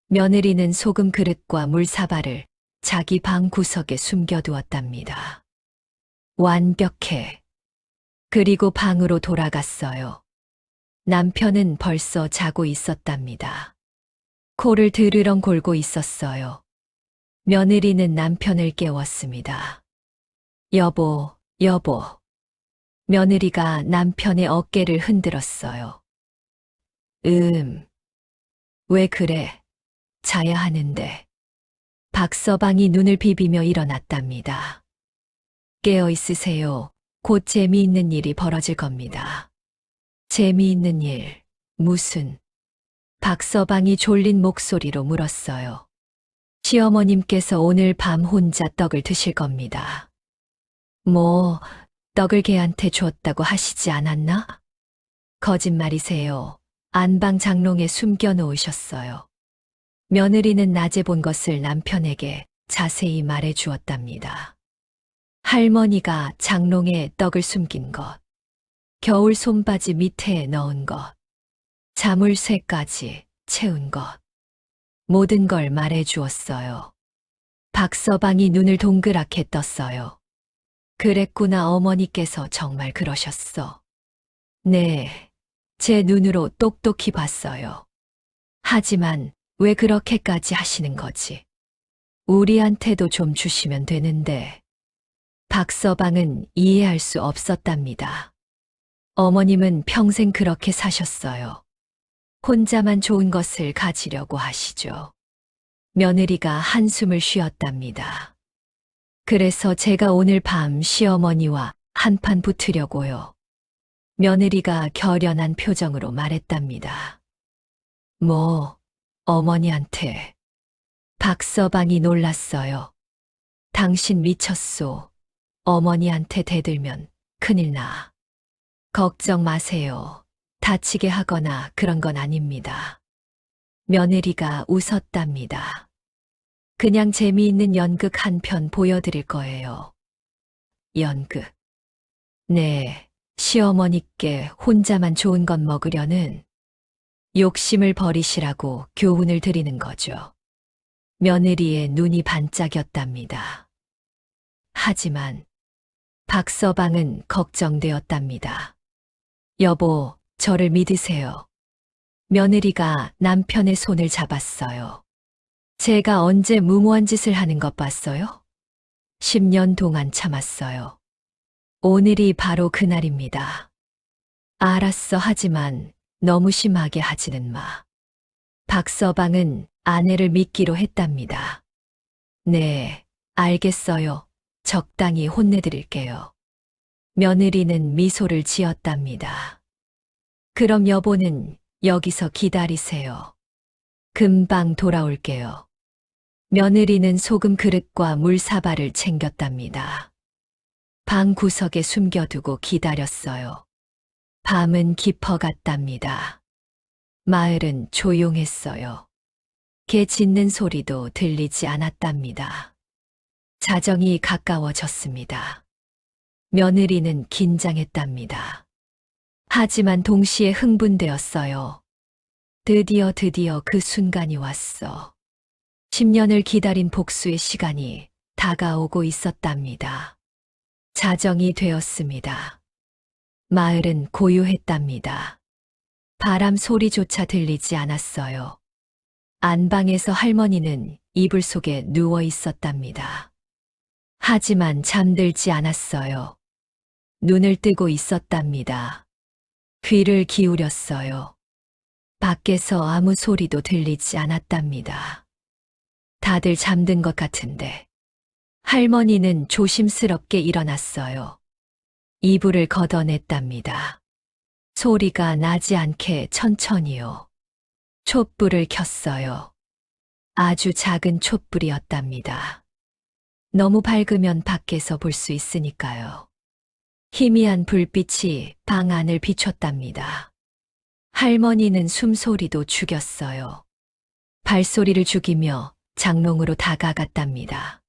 며느리는 소금 그릇과 물 사발을 자기 방 구석에 숨겨두었답니다. 완벽해. 그리고 방으로 돌아갔어요. 남편은 벌써 자고 있었답니다. 코를 드르렁 골고 있었어요. 며느리는 남편을 깨웠습니다. 여보, 여보. 며느리가 남편의 어깨를 흔들었어요. 왜 그래? 자야 하는데. 박서방이 눈을 비비며 일어났답니다. 깨어 있으세요. 곧 재미있는 일이 벌어질 겁니다. 재미있는 일, 무슨? 박서방이 졸린 목소리로 물었어요. 시어머님께서 오늘 밤 혼자 떡을 드실 겁니다. 뭐, 떡을 개한테 줬다고 하시지 않았나? 거짓말이세요. 안방 장롱에 숨겨 놓으셨어요. 며느리는 낮에 본 것을 남편에게 자세히 말해 주었답니다. 할머니가 장롱에 떡을 숨긴 것, 겨울 손바지 밑에 넣은 것, 자물쇠까지 채운 것, 모든 걸 말해 주었어요. 박서방이 눈을 동그랗게 떴어요. 그랬구나, 어머니께서 정말 그러셨어. 네, 제 눈으로 똑똑히 봤어요. 하지만 왜 그렇게까지 하시는 거지? 우리한테도 좀 주시면 되는데. 박서방은 이해할 수 없었답니다. 어머님은 평생 그렇게 사셨어요. 혼자만 좋은 것을 가지려고 하시죠. 며느리가 한숨을 쉬었답니다. 그래서 제가 오늘 밤 시어머니와 한판 붙으려고요. 며느리가 결연한 표정으로 말했답니다. 뭐, 어머니한테. 박서방이 놀랐어요. 당신 미쳤소. 어머니한테 대들면 큰일 나. 걱정 마세요. 다치게 하거나 그런 건 아닙니다. 며느리가 웃었답니다. 그냥 재미있는 연극 한 편 보여드릴 거예요. 연극. 네, 시어머니께 혼자만 좋은 것 먹으려는 욕심을 버리시라고 교훈을 드리는 거죠. 며느리의 눈이 반짝였답니다. 하지만 박서방은 걱정되었답니다. 여보, 저를 믿으세요. 며느리가 남편의 손을 잡았어요. 제가 언제 무모한 짓을 하는 것 봤어요? 10년 동안 참았어요. 오늘이 바로 그날입니다. 알았어 하지만 너무 심하게 하지는 마. 박서방은 아내를 믿기로 했답니다. 네, 알겠어요. 적당히 혼내드릴게요. 며느리는 미소를 지었답니다. 그럼 여보는 여기서 기다리세요. 금방 돌아올게요. 며느리는 소금 그릇과 물사발을 챙겼답니다. 방 구석에 숨겨두고 기다렸어요. 밤은 깊어갔답니다. 마을은 조용했어요. 개 짖는 소리도 들리지 않았답니다. 자정이 가까워졌습니다. 며느리는 긴장했답니다. 하지만 동시에 흥분되었어요. 드디어 그 순간이 왔어. 10년을 기다린 복수의 시간이 다가오고 있었답니다. 자정이 되었습니다. 마을은 고요했답니다. 바람 소리조차 들리지 않았어요. 안방에서 할머니는 이불 속에 누워 있었답니다. 하지만 잠들지 않았어요. 눈을 뜨고 있었답니다. 귀를 기울였어요. 밖에서 아무 소리도 들리지 않았답니다. 다들 잠든 것 같은데. 할머니는 조심스럽게 일어났어요. 이불을 걷어냈답니다. 소리가 나지 않게 천천히요. 촛불을 켰어요. 아주 작은 촛불이었답니다. 너무 밝으면 밖에서 볼 수 있으니까요. 희미한 불빛이 방 안을 비췄답니다. 할머니는 숨소리도 죽였어요. 발소리를 죽이며 장롱으로 다가갔답니다.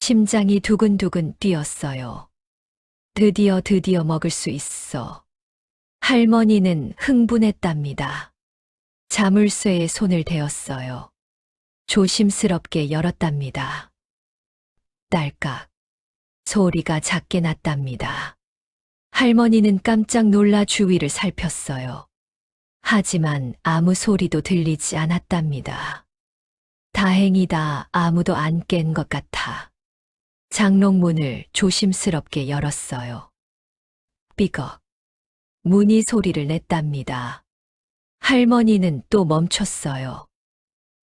심장이 두근두근 뛰었어요. 드디어 먹을 수 있어. 할머니는 흥분했답니다. 자물쇠에 손을 대었어요. 조심스럽게 열었답니다. 딸깍. 소리가 작게 났답니다. 할머니는 깜짝 놀라 주위를 살폈어요. 하지만 아무 소리도 들리지 않았답니다. 다행이다, 아무도 안 깬 것 같아. 장롱문을 조심스럽게 열었어요. 삐걱. 문이 소리를 냈답니다. 할머니는 또 멈췄어요.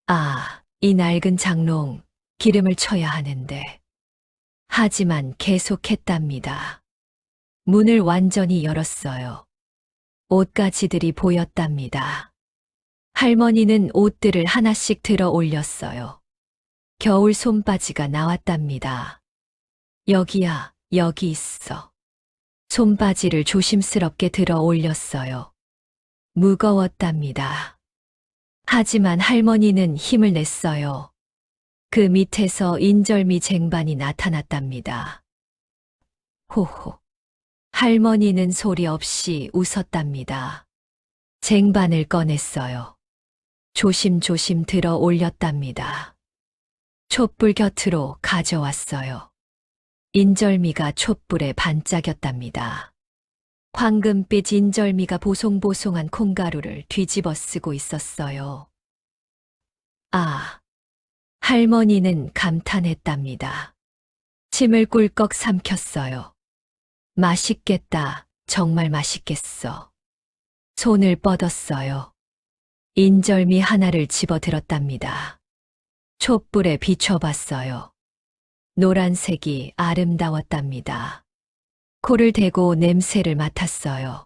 아, 이 낡은 장롱, 기름을 쳐야 하는데. 하지만 계속했답니다. 문을 완전히 열었어요. 옷가지들이 보였답니다. 할머니는 옷들을 하나씩 들어 올렸어요. 겨울 손바지가 나왔답니다. 여기야, 여기 있어. 손바지를 조심스럽게 들어 올렸어요. 무거웠답니다. 하지만 할머니는 힘을 냈어요. 그 밑에서 인절미 쟁반이 나타났답니다. 호호. 할머니는 소리 없이 웃었답니다. 쟁반을 꺼냈어요. 조심조심 들어 올렸답니다. 촛불 곁으로 가져왔어요. 인절미가 촛불에 반짝였답니다. 황금빛 인절미가 보송보송한 콩가루를 뒤집어 쓰고 있었어요. 아, 할머니는 감탄했답니다. 침을 꿀꺽 삼켰어요. 맛있겠다, 정말 맛있겠어. 손을 뻗었어요. 인절미 하나를 집어들었답니다. 촛불에 비춰봤어요. 노란색이 아름다웠답니다. 코를 대고 냄새를 맡았어요.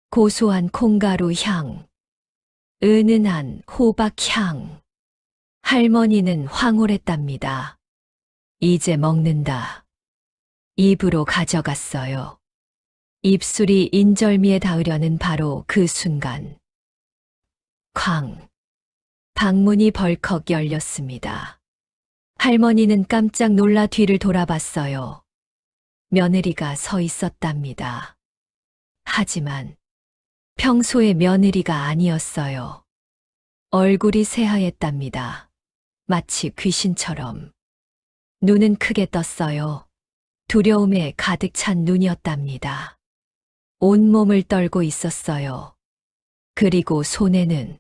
고소한 콩가루 향, 은은한 호박 향. 할머니는 황홀했답니다. 이제 먹는다. 입으로 가져갔어요. 입술이 인절미에 닿으려는 바로 그 순간. 쾅! 방문이 벌컥 열렸습니다. 할머니는 깜짝 놀라 뒤를 돌아봤어요. 며느리가 서 있었답니다. 하지만 평소의 며느리가 아니었어요. 얼굴이 새하였답니다. 마치 귀신처럼. 눈은 크게 떴어요. 두려움에 가득 찬 눈이었답니다. 온몸을 떨고 있었어요. 그리고 손에는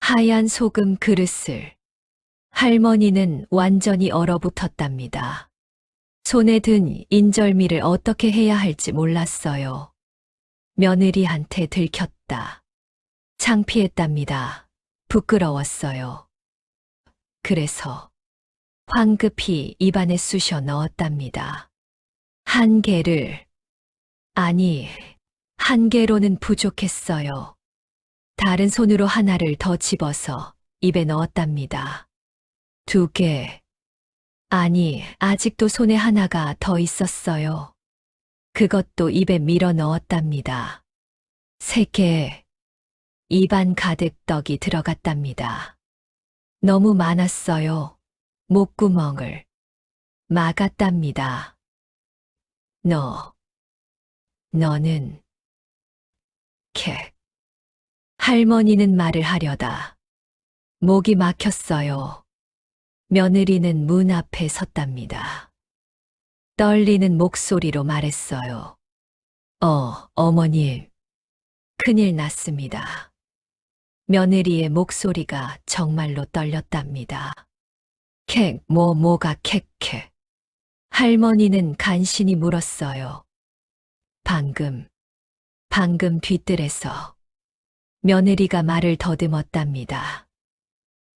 하얀 소금 그릇을. 할머니는 완전히 얼어붙었답니다. 손에 든 인절미를 어떻게 해야 할지 몰랐어요. 며느리한테 들켰다. 창피했답니다. 부끄러웠어요. 그래서 황급히 입안에 쑤셔 넣었답니다. 한 개를, 아니, 한 개로는 부족했어요. 다른 손으로 하나를 더 집어서 입에 넣었답니다. 2개. 아니, 아직도 손에 하나가 더 있었어요. 그것도 입에 밀어 넣었답니다. 3개. 입안 가득 떡이 들어갔답니다. 너무 많았어요. 목구멍을 막았답니다. 너는, 객. 할머니는 말을 하려다 목이 막혔어요. 며느리는 문 앞에 섰답니다. 떨리는 목소리로 말했어요. 어머님, 큰일 났습니다. 며느리의 목소리가 정말로 떨렸답니다. 뭐가 캑. 할머니는 간신히 물었어요. 방금 뒤뜰에서 며느리가 말을 더듬었답니다.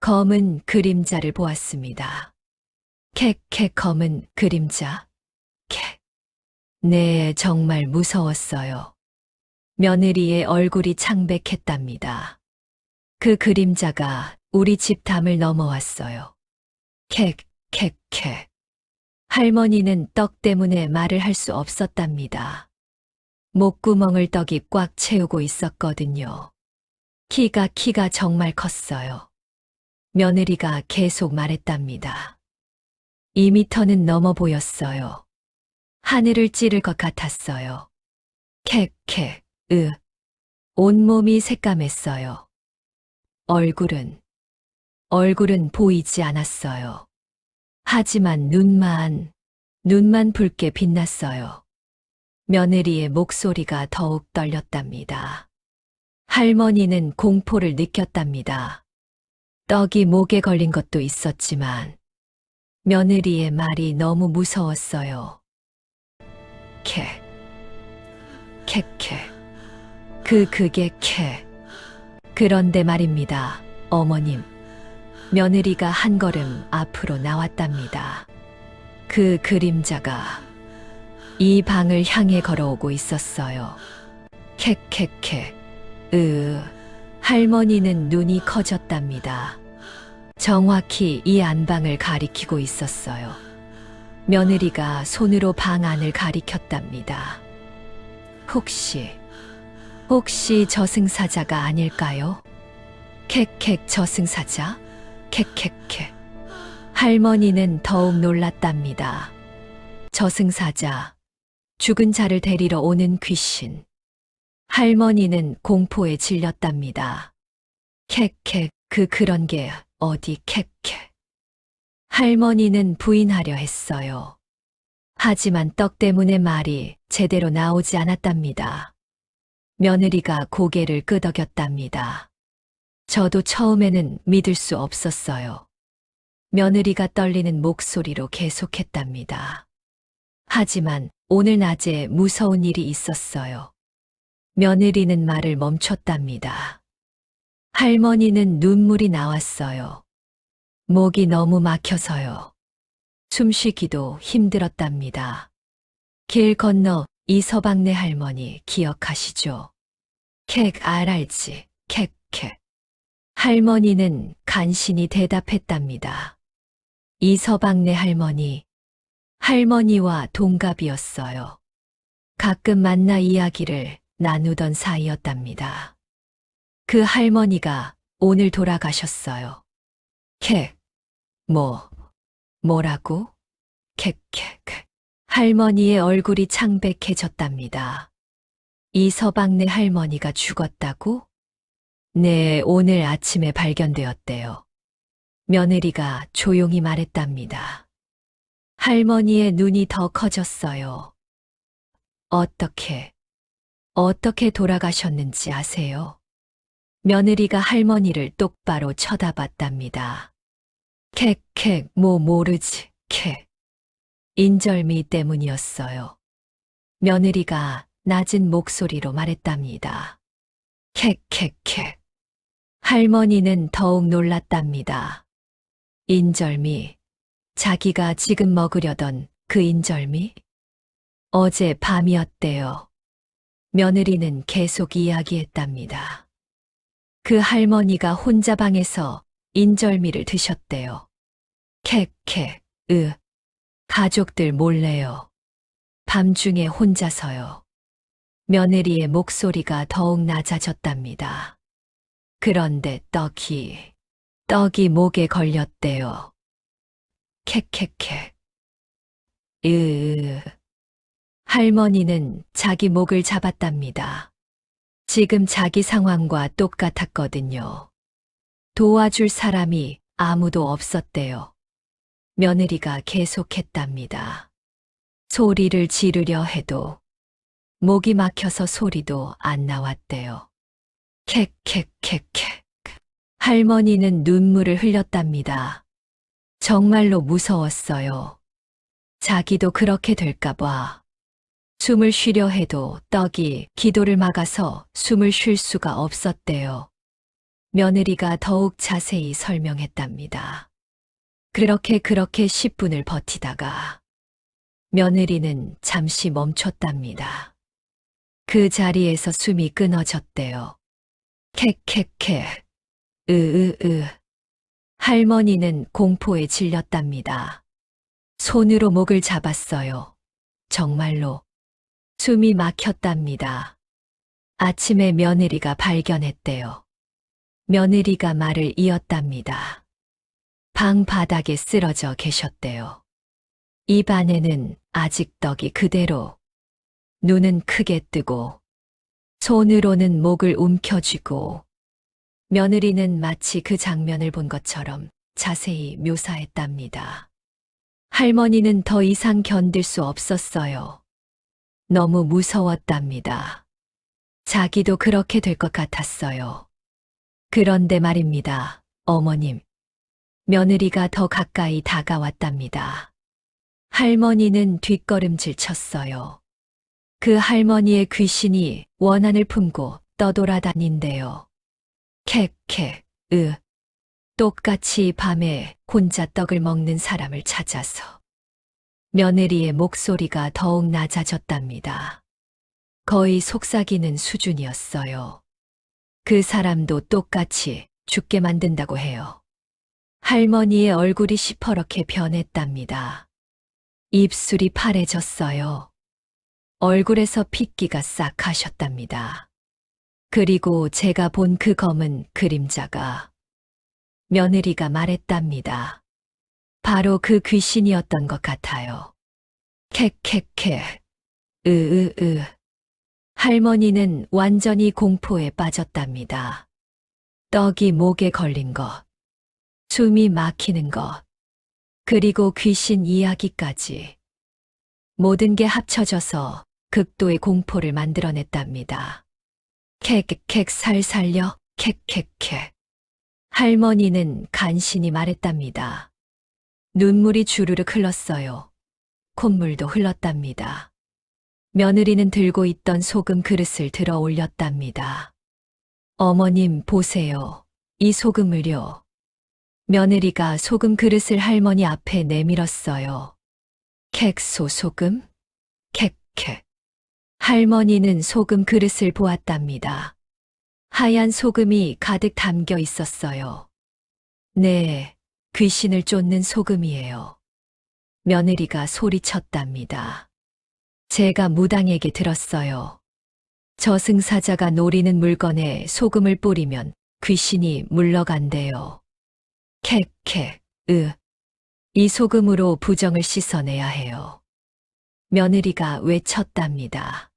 검은 그림자를 보았습니다. 검은 그림자. 네, 정말 무서웠어요. 며느리의 얼굴이 창백했답니다. 그 그림자가 우리 집 담을 넘어왔어요. 할머니는 떡 때문에 말을 할 수 없었답니다. 목구멍을 떡이 꽉 채우고 있었거든요. 키가 정말 컸어요. 며느리가 계속 말했답니다. 2미터는 넘어 보였어요. 하늘을 찌를 것 같았어요. 온몸이 새까맸어요. 얼굴은 보이지 않았어요. 하지만 눈만 붉게 빛났어요. 며느리의 목소리가 더욱 떨렸답니다. 할머니는 공포를 느꼈답니다. 떡이 목에 걸린 것도 있었지만 며느리의 말이 너무 무서웠어요. 그게 그런데 말입니다, 어머님. 며느리가 한 걸음 앞으로 나왔답니다. 그 그림자가 이 방을 향해 걸어오고 있었어요. 할머니는 눈이 커졌답니다. 정확히 이 안방을 가리키고 있었어요. 며느리가 손으로 방 안을 가리켰답니다. 혹시 저승사자가 아닐까요? 저승사자? 할머니는 더욱 놀랐답니다. 저승사자, 죽은 자를 데리러 오는 귀신. 할머니는 공포에 질렸답니다. 그런 게 어디 할머니는 부인하려 했어요. 하지만 떡 때문에 말이 제대로 나오지 않았답니다. 며느리가 고개를 끄덕였답니다. 저도 처음에는 믿을 수 없었어요. 며느리가 떨리는 목소리로 계속했답니다. 하지만 오늘 낮에 무서운 일이 있었어요. 며느리는 말을 멈췄답니다. 할머니는 눈물이 나왔어요. 목이 너무 막혀서요. 숨쉬기도 힘들었답니다. 길 건너 이서방네 할머니 기억하시죠? 알지, 캑. 할머니는 간신히 대답했답니다. 이서방네 할머니, 할머니와 동갑이었어요. 가끔 만나 이야기를 나누던 사이였답니다. 그 할머니가 오늘 돌아가셨어요. 뭐라고? 할머니의 얼굴이 창백해졌답니다. 이서방네 할머니가 죽었다고? 네, 오늘 아침에 발견되었대요. 며느리가 조용히 말했답니다. 할머니의 눈이 더 커졌어요. 어떻게 돌아가셨는지 아세요? 며느리가 할머니를 똑바로 쳐다봤답니다. 모르지, 인절미 때문이었어요. 며느리가 낮은 목소리로 말했답니다. 할머니는 더욱 놀랐답니다. 인절미, 자기가 지금 먹으려던 그 인절미? 어제 밤이었대요. 며느리는 계속 이야기했답니다. 그 할머니가 혼자 방에서 인절미를 드셨대요. 가족들 몰래요. 밤중에 혼자서요. 며느리의 목소리가 더욱 낮아졌답니다. 그런데 떡이 목에 걸렸대요. 할머니는 자기 목을 잡았답니다. 지금 자기 상황과 똑같았거든요. 도와줄 사람이 아무도 없었대요. 며느리가 계속했답니다. 소리를 지르려 해도 목이 막혀서 소리도 안 나왔대요. 할머니는 눈물을 흘렸답니다. 정말로 무서웠어요. 자기도 그렇게 될까봐. 숨을 쉬려 해도 떡이 기도를 막아서 숨을 쉴 수가 없었대요. 며느리가 더욱 자세히 설명했답니다. 그렇게 10분을 버티다가 며느리는 잠시 멈췄답니다. 그 자리에서 숨이 끊어졌대요. 할머니는 공포에 질렸답니다. 손으로 목을 잡았어요. 정말로. 숨이 막혔답니다. 아침에 며느리가 발견했대요. 며느리가 말을 이었답니다. 방 바닥에 쓰러져 계셨대요. 입 안에는 아직 떡이 그대로. 눈은 크게 뜨고 손으로는 목을 움켜쥐고 며느리는 마치 그 장면을 본 것처럼 자세히 묘사했답니다. 할머니는 더 이상 견딜 수 없었어요. 너무 무서웠답니다. 자기도 그렇게 될 것 같았어요. 그런데 말입니다, 어머님. 며느리가 더 가까이 다가왔답니다. 할머니는 뒷걸음질 쳤어요. 그 할머니의 귀신이 원한을 품고 떠돌아다닌대요. 똑같이 밤에 혼자 떡을 먹는 사람을 찾아서. 며느리의 목소리가 더욱 낮아졌답니다. 거의 속삭이는 수준이었어요. 그 사람도 똑같이 죽게 만든다고 해요. 할머니의 얼굴이 시퍼렇게 변했답니다. 입술이 파래졌어요. 얼굴에서 핏기가 싹 가셨답니다. 그리고 제가 본 그 검은 그림자가 며느리가 말했답니다. 바로 그 귀신이었던 것 같아요. 할머니는 완전히 공포에 빠졌답니다. 떡이 목에 걸린 것, 숨이 막히는 것, 그리고 귀신 이야기까지. 모든 게 합쳐져서 극도의 공포를 만들어냈답니다. 살살려, 할머니는 간신히 말했답니다. 눈물이 주르륵 흘렀어요. 콧물도 흘렀답니다. 며느리는 들고 있던 소금 그릇을 들어 올렸답니다. 어머님 보세요. 이 소금을요. 며느리가 소금 그릇을 할머니 앞에 내밀었어요. 캑소 소금? 캑캑. 할머니는 소금 그릇을 보았답니다. 하얀 소금이 가득 담겨 있었어요. 네, 귀신을 쫓는 소금이에요. 며느리가 소리쳤답니다. 제가 무당에게 들었어요. 저승사자가 노리는 물건에 소금을 뿌리면 귀신이 물러간대요. 캑캑, 이 소금으로 부정을 씻어내야 해요. 며느리가 외쳤답니다.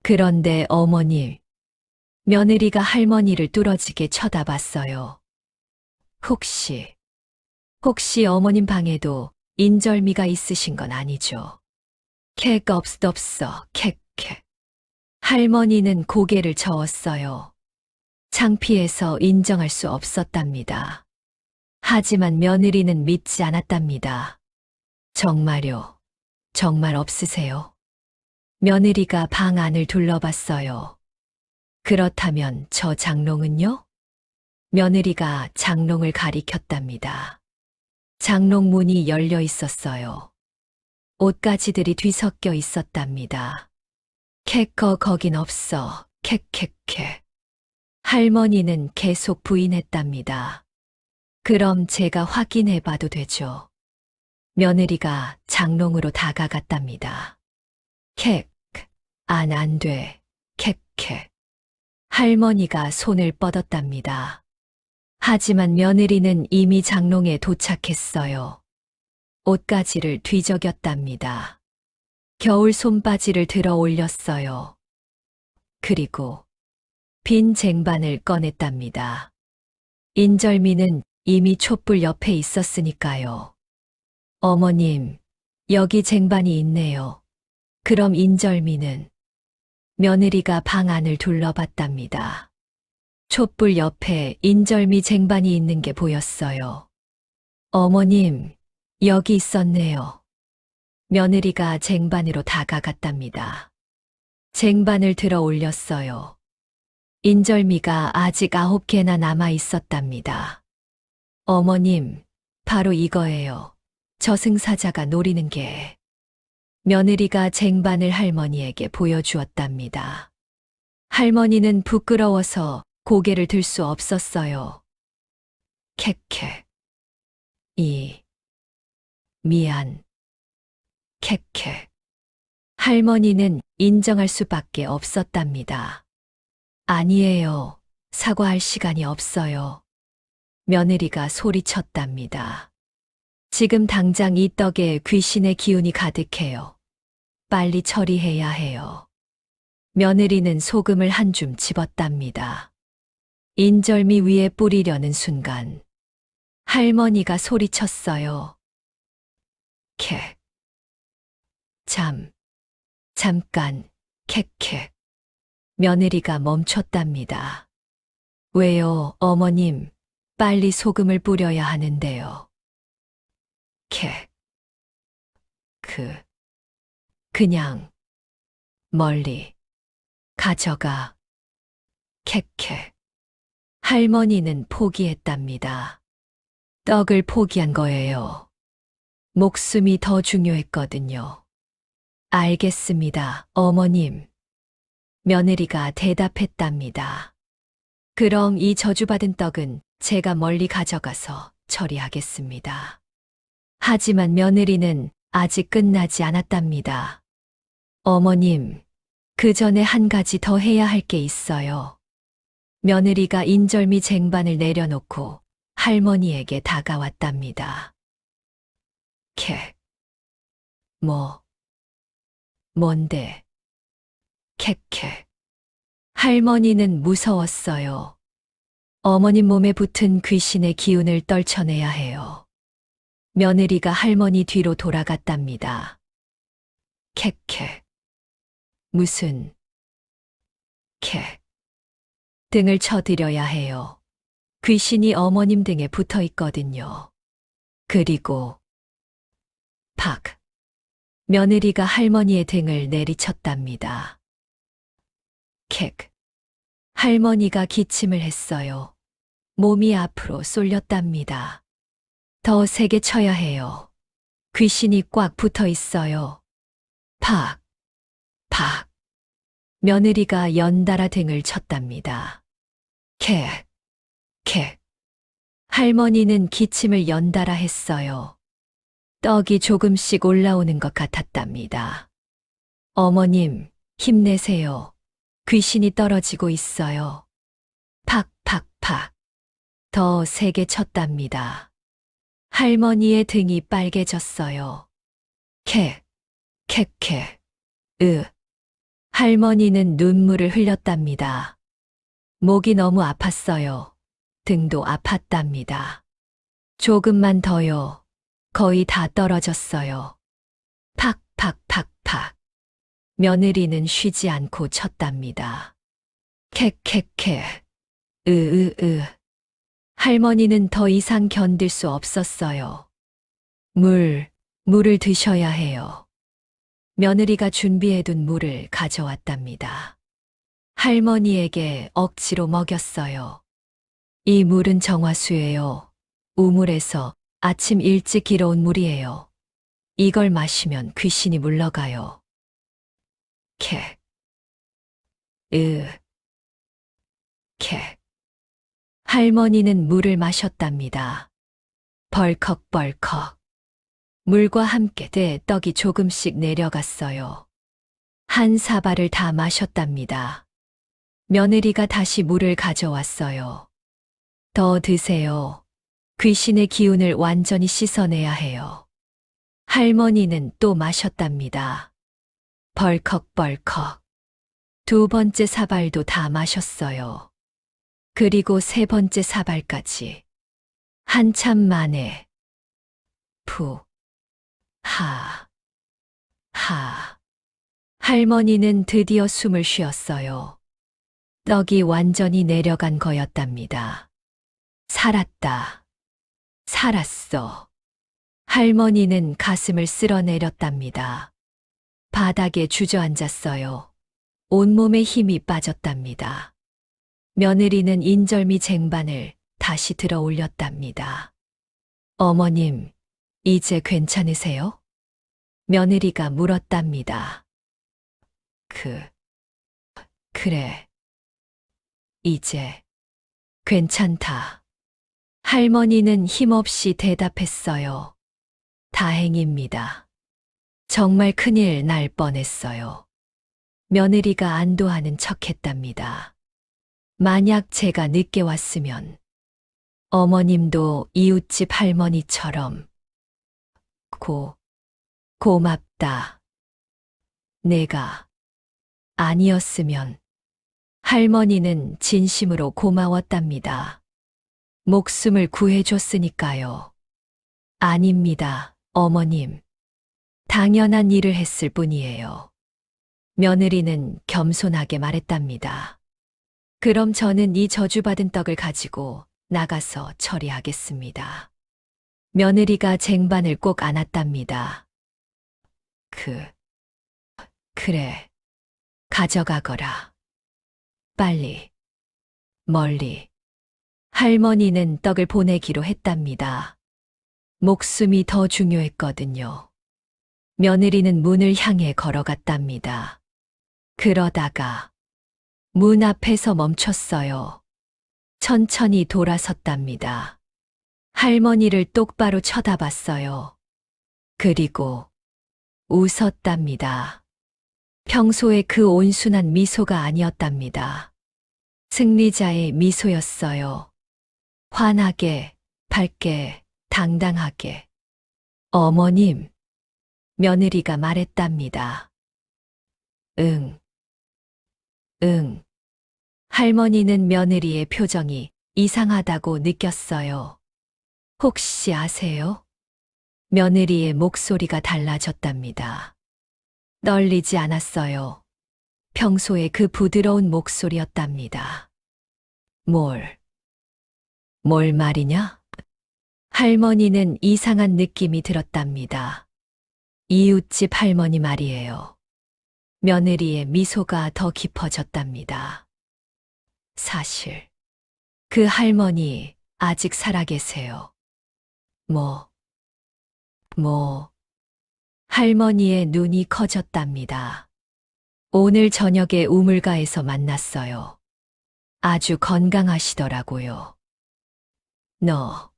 그런데 어머니, 며느리가 할머니를 뚫어지게 쳐다봤어요. 혹시 어머님 방에도 인절미가 있으신 건 아니죠? 캑 없어, 캑캑. 할머니는 고개를 저었어요. 창피해서 인정할 수 없었답니다. 하지만 며느리는 믿지 않았답니다. 정말요? 정말 없으세요? 며느리가 방 안을 둘러봤어요. 그렇다면 저 장롱은요? 며느리가 장롱을 가리켰답니다. 장롱 문이 열려 있었어요. 옷가지들이 뒤섞여 있었답니다. 캑거 거긴 없어, 캑캑캑. 할머니는 계속 부인했답니다. 그럼 제가 확인해 봐도 되죠? 며느리가 장롱으로 다가갔답니다. 캑, 안 돼, 캑캑. 할머니가 손을 뻗었답니다. 하지만 며느리는 이미 장롱에 도착했어요. 옷가지를 뒤적였답니다. 겨울 손바지를 들어 올렸어요. 그리고 빈 쟁반을 꺼냈답니다. 인절미는 이미 촛불 옆에 있었으니까요. 어머님, 여기 쟁반이 있네요. 그럼 인절미는? 며느리가 방 안을 둘러봤답니다. 촛불 옆에 인절미 쟁반이 있는 게 보였어요. 어머님, 여기 있었네요. 며느리가 쟁반으로 다가갔답니다. 쟁반을 들어 올렸어요. 인절미가 아직 9개나 남아 있었답니다. 어머님, 바로 이거예요. 저승사자가 노리는 게. 며느리가 쟁반을 할머니에게 보여주었답니다. 할머니는 부끄러워서 고개를 들 수 없었어요. 캑캑. 미안. 캑캑. 할머니는 인정할 수밖에 없었답니다. 아니에요. 사과할 시간이 없어요. 며느리가 소리쳤답니다. 지금 당장 이 떡에 귀신의 기운이 가득해요. 빨리 처리해야 해요. 며느리는 소금을 한 줌 집었답니다. 인절미 위에 뿌리려는 순간 할머니가 소리쳤어요. 캑. 잠깐, 캑캑. 며느리가 멈췄답니다. 왜요, 어머님? 빨리 소금을 뿌려야 하는데요. 캑. 그냥 멀리 가져가. 캑캑. 할머니는 포기했답니다. 떡을 포기한 거예요. 목숨이 더 중요했거든요. 알겠습니다, 어머님. 며느리가 대답했답니다. 그럼 이 저주받은 떡은 제가 멀리 가져가서 처리하겠습니다. 하지만 며느리는 아직 끝나지 않았답니다. 어머님, 그 전에 한 가지 더 해야 할 게 있어요. 며느리가 인절미 쟁반을 내려놓고 할머니에게 다가왔답니다. 캑. 뭔데? 캑캑. 할머니는 무서웠어요. 어머님 몸에 붙은 귀신의 기운을 떨쳐내야 해요. 며느리가 할머니 뒤로 돌아갔답니다. 캑캑. 무슨 캑. 등을 쳐드려야 해요. 귀신이 어머님 등에 붙어 있거든요. 그리고 팍. 며느리가 할머니의 등을 내리쳤답니다. 객. 할머니가 기침을 했어요. 몸이 앞으로 쏠렸답니다. 더 세게 쳐야 해요. 귀신이 꽉 붙어 있어요. 팍, 팍. 며느리가 연달아 등을 쳤답니다. 객, 객. 할머니는 기침을 연달아 했어요. 떡이 조금씩 올라오는 것 같았답니다. 어머님, 힘내세요. 귀신이 떨어지고 있어요. 팍팍팍. 더 세게 쳤답니다. 할머니의 등이 빨개졌어요. 캣, 캣캣, 할머니는 눈물을 흘렸답니다. 목이 너무 아팠어요. 등도 아팠답니다. 조금만 더요. 거의 다 떨어졌어요. 팍팍팍팍. 며느리는 쉬지 않고 쳤답니다. 캣캣캣, 할머니는 더 이상 견딜 수 없었어요. 물을 드셔야 해요. 며느리가 준비해둔 물을 가져왔답니다. 할머니에게 억지로 먹였어요. 이 물은 정화수예요. 우물에서 아침 일찍 길어온 물이에요. 이걸 마시면 귀신이 물러가요. 캣, 캣. 할머니는 물을 마셨답니다. 벌컥벌컥. 물과 함께 떡이 조금씩 내려갔어요. 한 사발을 다 마셨답니다. 며느리가 다시 물을 가져왔어요. 더 드세요. 귀신의 기운을 완전히 씻어내야 해요. 할머니는 또 마셨답니다. 벌컥벌컥. 두 번째 사발도 다 마셨어요. 그리고 세 번째 사발까지. 한참 만에 하. 할머니는 드디어 숨을 쉬었어요. 떡이 완전히 내려간 거였답니다. 살았다. 살았어. 할머니는 가슴을 쓸어내렸답니다. 바닥에 주저앉았어요. 온몸에 힘이 빠졌답니다. 며느리는 인절미 쟁반을 다시 들어 올렸답니다. 어머님, 이제 괜찮으세요? 며느리가 물었답니다. 그래. 이제 괜찮다. 할머니는 힘없이 대답했어요. 다행입니다. 정말 큰일 날 뻔했어요. 며느리가 안도하는 척했답니다. 만약 제가 늦게 왔으면 어머님도 이웃집 할머니처럼 고맙다. 내가 아니었으면 할머니는 진심으로 고마웠답니다. 목숨을 구해줬으니까요. 아닙니다, 어머님. 당연한 일을 했을 뿐이에요. 며느리는 겸손하게 말했답니다. 그럼 저는 이 저주받은 떡을 가지고 나가서 처리하겠습니다. 며느리가 쟁반을 꼭 안았답니다. 그래. 가져가거라. 빨리. 멀리. 할머니는 떡을 보내기로 했답니다. 목숨이 더 중요했거든요. 며느리는 문을 향해 걸어갔답니다. 그러다가 문 앞에서 멈췄어요. 천천히 돌아섰답니다. 할머니를 똑바로 쳐다봤어요. 그리고 웃었답니다. 평소에 그 온순한 미소가 아니었답니다. 승리자의 미소였어요. 환하게, 밝게, 당당하게. 어머님, 며느리가 말했답니다. 응. 할머니는 며느리의 표정이 이상하다고 느꼈어요. 혹시 아세요? 며느리의 목소리가 달라졌답니다. 떨리지 않았어요. 평소에 그 부드러운 목소리였답니다. 뭘 말이냐? 할머니는 이상한 느낌이 들었답니다. 이웃집 할머니 말이에요. 며느리의 미소가 더 깊어졌답니다. 사실, 그 할머니 아직 살아계세요. 뭐, 할머니의 눈이 커졌답니다. 오늘 저녁에 우물가에서 만났어요. 아주 건강하시더라고요. 너.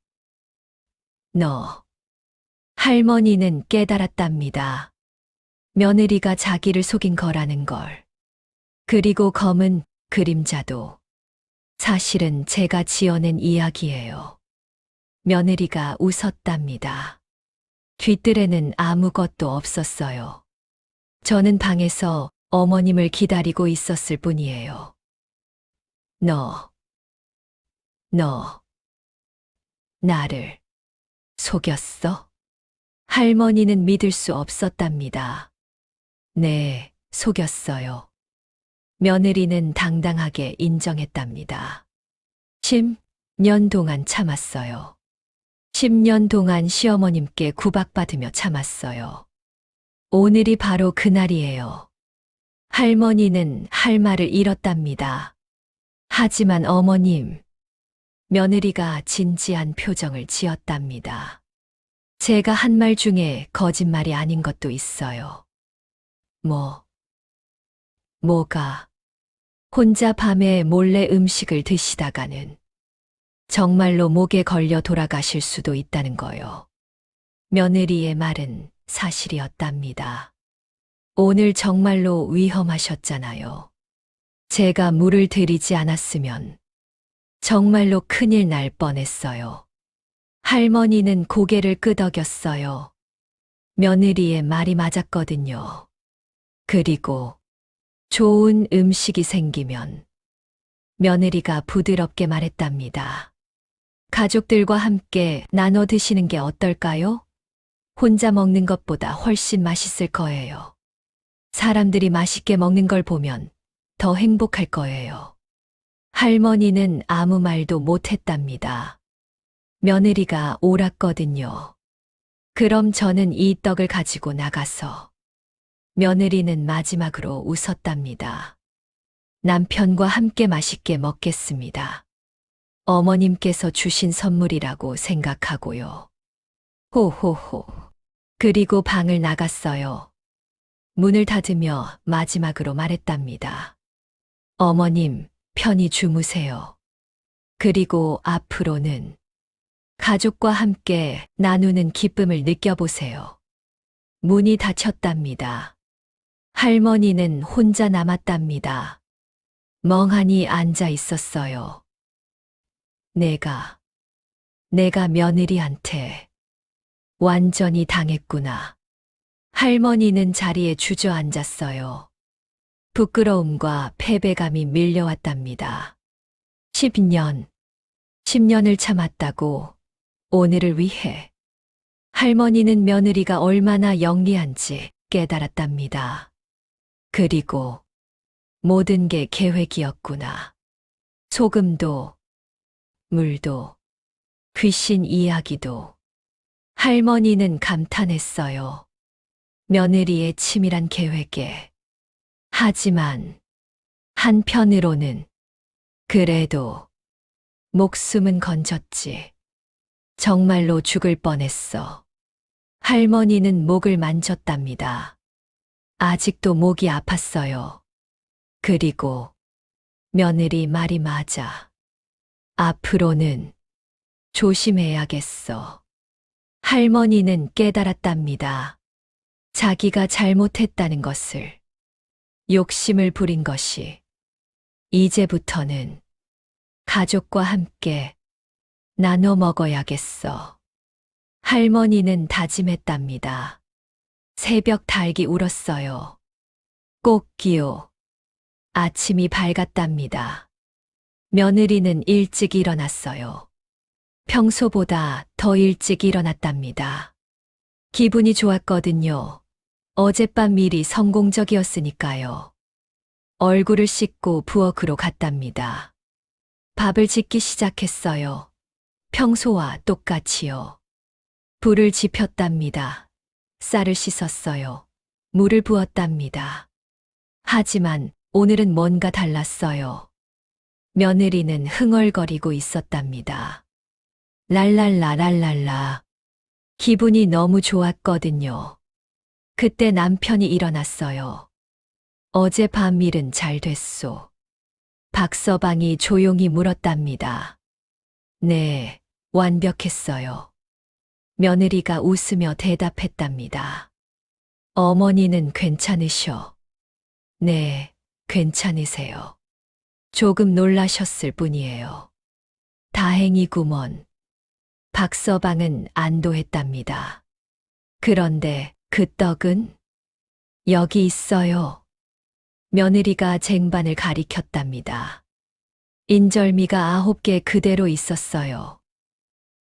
할머니는 깨달았답니다. 며느리가 자기를 속인 거라는 걸. 그리고 검은 그림자도 사실은 제가 지어낸 이야기예요. 며느리가 웃었답니다. 뒷뜰에는 아무것도 없었어요. 저는 방에서 어머님을 기다리고 있었을 뿐이에요. 너, 나를 속였어? 할머니는 믿을 수 없었답니다. 네, 속였어요. 며느리는 당당하게 인정했답니다. 10년 동안 참았어요. 10년 동안 시어머님께 구박받으며 참았어요. 오늘이 바로 그날이에요. 할머니는 할 말을 잃었답니다. 하지만 어머님, 며느리가 진지한 표정을 지었답니다. 제가 한 말 중에 거짓말이 아닌 것도 있어요. 뭐가? 혼자 밤에 몰래 음식을 드시다가는 정말로 목에 걸려 돌아가실 수도 있다는 거요. 며느리의 말은 사실이었답니다. 오늘 정말로 위험하셨잖아요. 제가 물을 들이지 않았으면 정말로 큰일 날 뻔했어요. 할머니는 고개를 끄덕였어요. 며느리의 말이 맞았거든요. 그리고 좋은 음식이 생기면 며느리가 부드럽게 말했답니다. 가족들과 함께 나눠 드시는 게 어떨까요? 혼자 먹는 것보다 훨씬 맛있을 거예요. 사람들이 맛있게 먹는 걸 보면 더 행복할 거예요. 할머니는 아무 말도 못했답니다. 며느리가 옳았거든요. 그럼 저는 이 떡을 가지고 나가서. 며느리는 마지막으로 웃었답니다. 남편과 함께 맛있게 먹겠습니다. 어머님께서 주신 선물이라고 생각하고요. 호호호. 그리고 방을 나갔어요. 문을 닫으며 마지막으로 말했답니다. 어머님, 편히 주무세요. 그리고 앞으로는 가족과 함께 나누는 기쁨을 느껴보세요. 문이 닫혔답니다. 할머니는 혼자 남았답니다. 멍하니 앉아 있었어요. 내가 며느리한테 완전히 당했구나. 할머니는 자리에 주저앉았어요. 부끄러움과 패배감이 밀려왔답니다. 10년을 참았다고 오늘을 위해. 할머니는 며느리가 얼마나 영리한지 깨달았답니다. 그리고 모든 게 계획이었구나. 소금도, 물도, 귀신 이야기도. 할머니는 감탄했어요. 며느리의 치밀한 계획에. 하지만 한편으로는 그래도 목숨은 건졌지. 정말로 죽을 뻔했어. 할머니는 목을 만졌답니다. 아직도 목이 아팠어요. 그리고 며느리 말이 맞아. 앞으로는 조심해야겠어. 할머니는 깨달았답니다. 자기가 잘못했다는 것을, 욕심을 부린 것이, 이제부터는 가족과 함께 나눠 먹어야겠어. 할머니는 다짐했답니다. 새벽 닭이 울었어요. 꼭기요. 아침이 밝았답니다. 며느리는 일찍 일어났어요. 평소보다 더 일찍 일어났답니다. 기분이 좋았거든요. 어젯밤 일이 성공적이었으니까요. 얼굴을 씻고 부엌으로 갔답니다. 밥을 짓기 시작했어요. 평소와 똑같이요. 불을 지폈답니다. 쌀을 씻었어요. 물을 부었답니다. 하지만 오늘은 뭔가 달랐어요. 며느리는 흥얼거리고 있었답니다. 랄랄라 랄랄라. 기분이 너무 좋았거든요. 그때 남편이 일어났어요. 어젯밤 일은 잘 됐소. 박서방이 조용히 물었답니다. 네, 완벽했어요. 며느리가 웃으며 대답했답니다. 어머니는 괜찮으셔. 네, 괜찮으세요. 조금 놀라셨을 뿐이에요. 다행이구먼. 박서방은 안도했답니다. 그런데 그 떡은? 여기 있어요. 며느리가 쟁반을 가리켰답니다. 인절미가 9개 그대로 있었어요.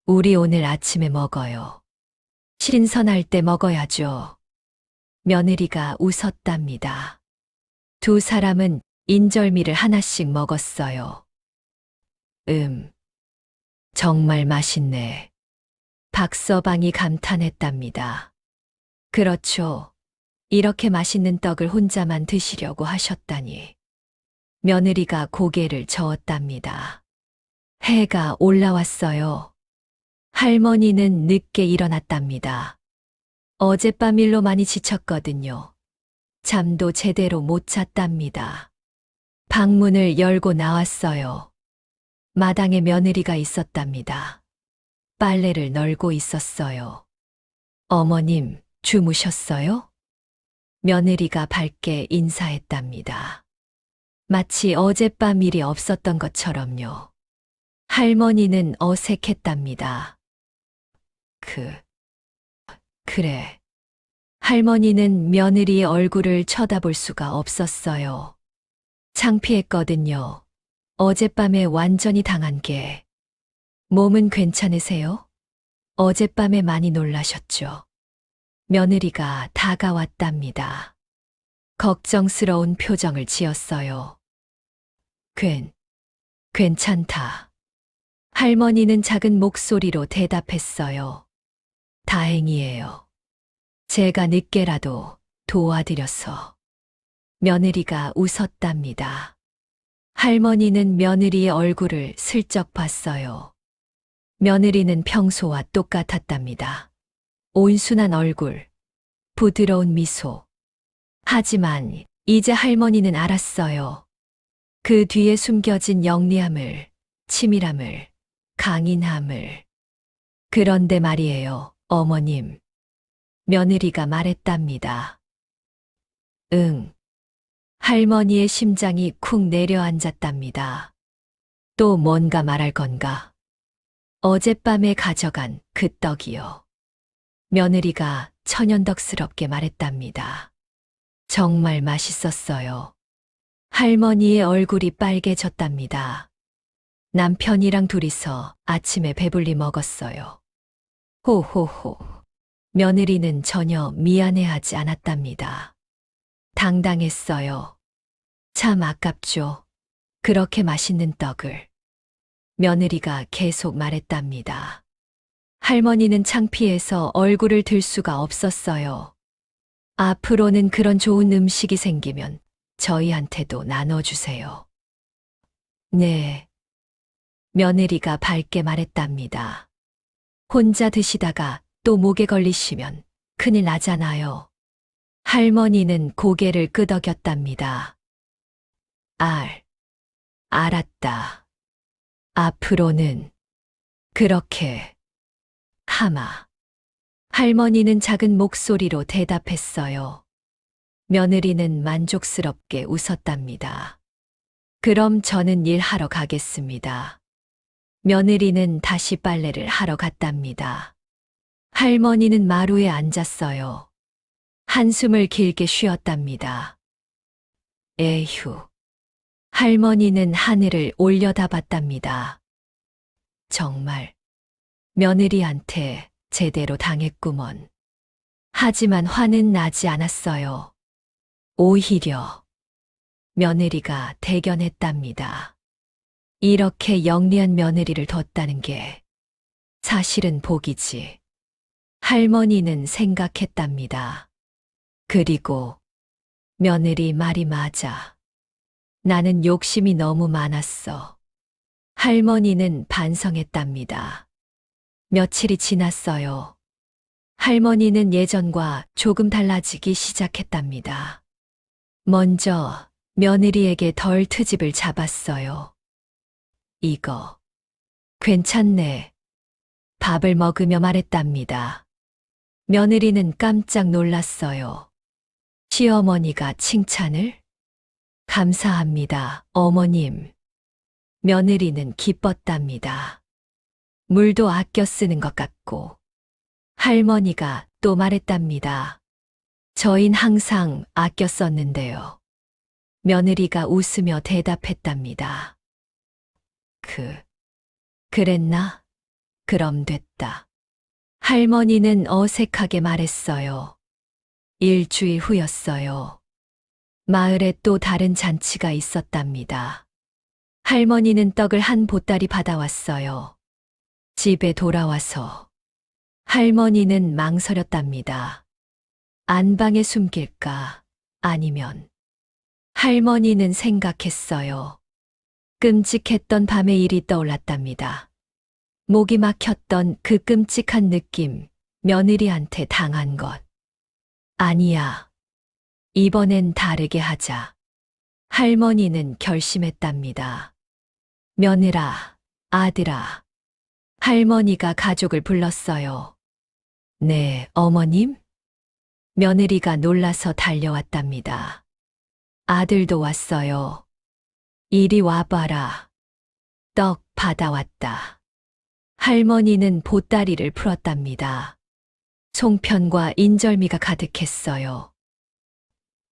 우리 오늘 아침에 먹어요. 신선할 때 먹어야죠. 며느리가 웃었답니다. 두 사람은 인절미를 하나씩 먹었어요. 정말 맛있네. 박서방이 감탄했답니다. 그렇죠. 이렇게 맛있는 떡을 혼자만 드시려고 하셨다니. 며느리가 고개를 저었답니다. 해가 올라왔어요. 할머니는 늦게 일어났답니다. 어젯밤 일로 많이 지쳤거든요. 잠도 제대로 못 잤답니다. 방문을 열고 나왔어요. 마당에 며느리가 있었답니다. 빨래를 널고 있었어요. 어머님, 주무셨어요? 며느리가 밝게 인사했답니다. 마치 어젯밤 일이 없었던 것처럼요. 할머니는 어색했답니다. 그래. 할머니는 며느리의 얼굴을 쳐다볼 수가 없었어요. 창피했거든요. 어젯밤에 완전히 당한 게. 몸은 괜찮으세요? 어젯밤에 많이 놀라셨죠? 며느리가 다가왔답니다. 걱정스러운 표정을 지었어요. 괜찮다. 할머니는 작은 목소리로 대답했어요. 다행이에요. 제가 늦게라도 도와드려서. 며느리가 웃었답니다. 할머니는 며느리의 얼굴을 슬쩍 봤어요. 며느리는 평소와 똑같았답니다. 온순한 얼굴, 부드러운 미소. 하지만 이제 할머니는 알았어요. 그 뒤에 숨겨진 영리함을, 치밀함을, 강인함을. 그런데 말이에요, 어머님. 며느리가 말했답니다. 할머니의 심장이 쿵 내려앉았답니다. 또 뭔가 말할 건가? 어젯밤에 가져간 그 떡이요. 며느리가 천연덕스럽게 말했답니다. 정말 맛있었어요. 할머니의 얼굴이 빨개졌답니다. 남편이랑 둘이서 아침에 배불리 먹었어요. 호호호. 며느리는 전혀 미안해하지 않았답니다. 당당했어요. 참 아깝죠. 그렇게 맛있는 떡을. 며느리가 계속 말했답니다. 할머니는 창피해서 얼굴을 들 수가 없었어요. 앞으로는 그런 좋은 음식이 생기면 저희한테도 나눠주세요. 네. 며느리가 밝게 말했답니다. 혼자 드시다가 또 목에 걸리시면 큰일 나잖아요. 할머니는 고개를 끄덕였답니다. 알았다. 앞으로는 그렇게 하마. 할머니는 작은 목소리로 대답했어요. 며느리는 만족스럽게 웃었답니다. 그럼 저는 일하러 가겠습니다. 며느리는 다시 빨래를 하러 갔답니다. 할머니는 마루에 앉았어요. 한숨을 길게 쉬었답니다. 에휴. 할머니는 하늘을 올려다봤답니다. 정말 며느리한테 제대로 당했구먼. 하지만 화는 나지 않았어요. 오히려 며느리가 대견했답니다. 이렇게 영리한 며느리를 뒀다는 게 사실은 복이지. 할머니는 생각했답니다. 그리고 며느리 말이 맞아. 나는 욕심이 너무 많았어. 할머니는 반성했답니다. 며칠이 지났어요. 할머니는 예전과 조금 달라지기 시작했답니다. 먼저 며느리에게 덜 트집을 잡았어요. 이거 괜찮네. 밥을 먹으며 말했답니다. 며느리는 깜짝 놀랐어요. 시어머니가 칭찬을? 감사합니다, 어머님. 며느리는 기뻤답니다. 물도 아껴 쓰는 것 같고. 할머니가 또 말했답니다. 저흰 항상 아껴 썼는데요. 며느리가 웃으며 대답했답니다. 그랬나? 그럼 됐다. 할머니는 어색하게 말했어요. 일주일 후였어요. 마을에 또 다른 잔치가 있었답니다. 할머니는 떡을 한 보따리 받아왔어요. 집에 돌아와서 할머니는 망설였답니다. 안방에 숨길까? 아니면 할머니는 생각했어요. 끔찍했던 밤의 일이 떠올랐답니다. 목이 막혔던 그 끔찍한 느낌, 며느리한테 당한 것. 아니야. 이번엔 다르게 하자. 할머니는 결심했답니다. 며느라, 아들아. 할머니가 가족을 불렀어요. 네, 어머님? 며느리가 놀라서 달려왔답니다. 아들도 왔어요. 이리 와봐라. 떡 받아왔다. 할머니는 보따리를 풀었답니다. 송편과 인절미가 가득했어요.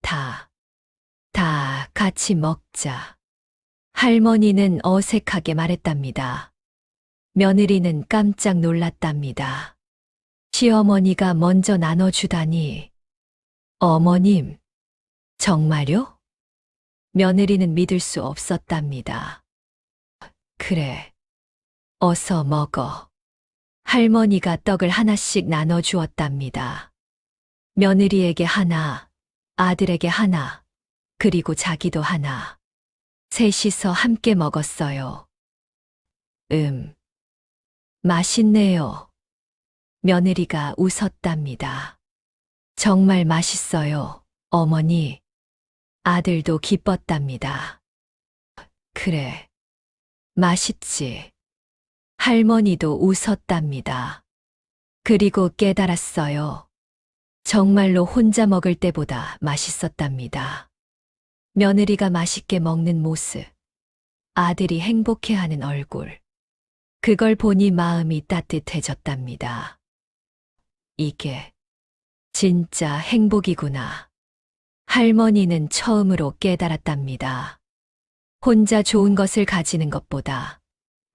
다 같이 먹자. 할머니는 어색하게 말했답니다. 며느리는 깜짝 놀랐답니다. 시어머니가 먼저 나눠주다니. 어머님, 정말요? 며느리는 믿을 수 없었답니다. 그래, 어서 먹어. 할머니가 떡을 하나씩 나눠주었답니다. 며느리에게 하나, 아들에게 하나, 그리고 자기도 하나. 셋이서 함께 먹었어요. 맛있네요. 며느리가 웃었답니다. 정말 맛있어요, 어머니. 아들도 기뻤답니다. 그래, 맛있지. 할머니도 웃었답니다. 그리고 깨달았어요. 정말로 혼자 먹을 때보다 맛있었답니다. 며느리가 맛있게 먹는 모습, 아들이 행복해하는 얼굴. 그걸 보니 마음이 따뜻해졌답니다. 이게 진짜 행복이구나. 할머니는 처음으로 깨달았답니다. 혼자 좋은 것을 가지는 것보다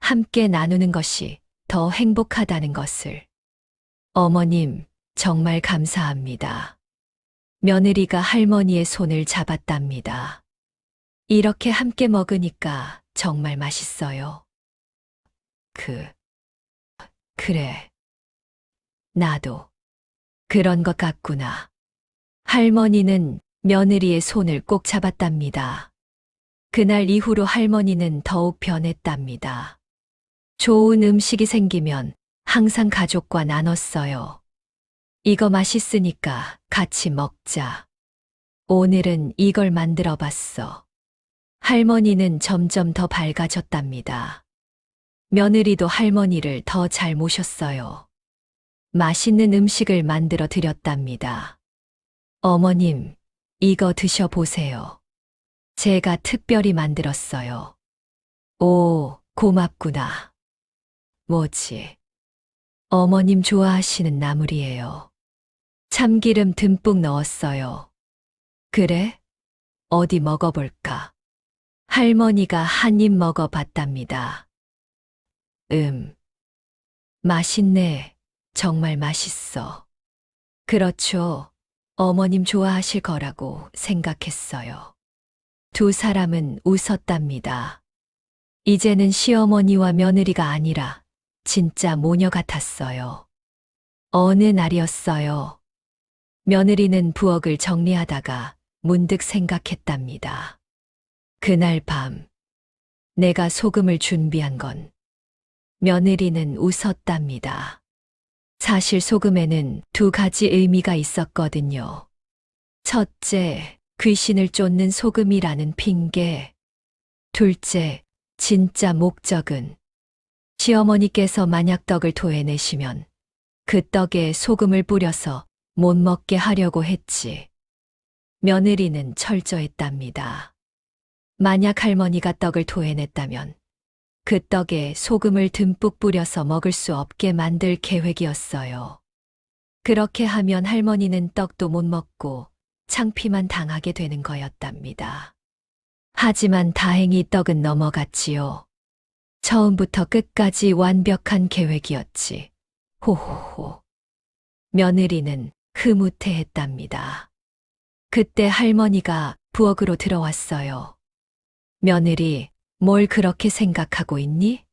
함께 나누는 것이 더 행복하다는 것을. 어머님, 정말 감사합니다. 며느리가 할머니의 손을 잡았답니다. 이렇게 함께 먹으니까 정말 맛있어요. 그래. 나도 그런 것 같구나. 할머니는 며느리의 손을 꼭 잡았답니다. 그날 이후로 할머니는 더욱 변했답니다. 좋은 음식이 생기면 항상 가족과 나눴어요. 이거 맛있으니까 같이 먹자. 오늘은 이걸 만들어 봤어. 할머니는 점점 더 밝아졌답니다. 며느리도 할머니를 더 잘 모셨어요. 맛있는 음식을 만들어 드렸답니다. 어머님, 이거 드셔보세요. 제가 특별히 만들었어요. 오, 고맙구나. 뭐지? 어머님 좋아하시는 나물이에요. 참기름 듬뿍 넣었어요. 그래? 어디 먹어볼까? 할머니가 한 입 먹어봤답니다. 맛있네. 정말 맛있어. 그렇죠. 어머님 좋아하실 거라고 생각했어요. 두 사람은 웃었답니다. 이제는 시어머니와 며느리가 아니라 진짜 모녀 같았어요. 어느 날이었어요. 며느리는 부엌을 정리하다가 문득 생각했답니다. 그날 밤, 내가 소금을 준비한 건 며느리는 웃었답니다. 사실 소금에는 두 가지 의미가 있었거든요. 첫째, 귀신을 쫓는 소금이라는 핑계. 둘째, 진짜 목적은 시어머니께서 만약 떡을 토해내시면 그 떡에 소금을 뿌려서 못 먹게 하려고 했지. 며느리는 철저했답니다. 만약 할머니가 떡을 토해냈다면 그 떡에 소금을 듬뿍 뿌려서 먹을 수 없게 만들 계획이었어요. 그렇게 하면 할머니는 떡도 못 먹고 창피만 당하게 되는 거였답니다. 하지만 다행히 떡은 넘어갔지요. 처음부터 끝까지 완벽한 계획이었지. 호호호. 며느리는 흐뭇해했답니다. 그때 할머니가 부엌으로 들어왔어요. 며느리, 뭘 그렇게 생각하고 있니?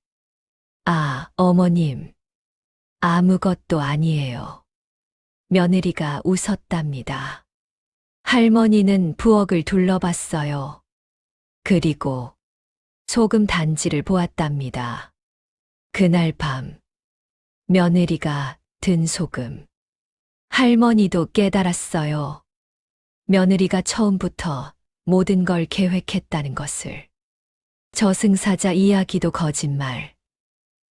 아, 어머님. 아무것도 아니에요. 며느리가 웃었답니다. 할머니는 부엌을 둘러봤어요. 그리고 소금 단지를 보았답니다. 그날 밤, 며느리가 든 소금. 할머니도 깨달았어요. 며느리가 처음부터 모든 걸 계획했다는 것을. 저승사자 이야기도 거짓말.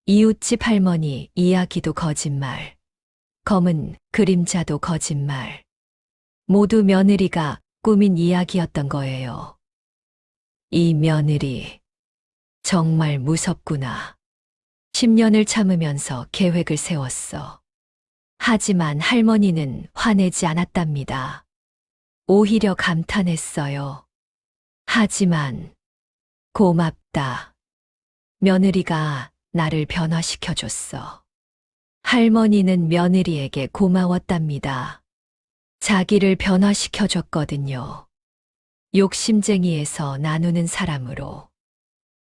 이웃집 할머니 이야기도 거짓말. 검은 그림자도 거짓말. 모두 며느리가 꾸민 이야기였던 거예요. 이 며느리, 정말 무섭구나. 10년을 참으면서 계획을 세웠어. 하지만 할머니는 화내지 않았답니다. 오히려 감탄했어요. 하지만 고맙다. 며느리가 나를 변화시켜줬어. 할머니는 며느리에게 고마웠답니다. 자기를 변화시켜줬거든요. 욕심쟁이에서 나누는 사람으로.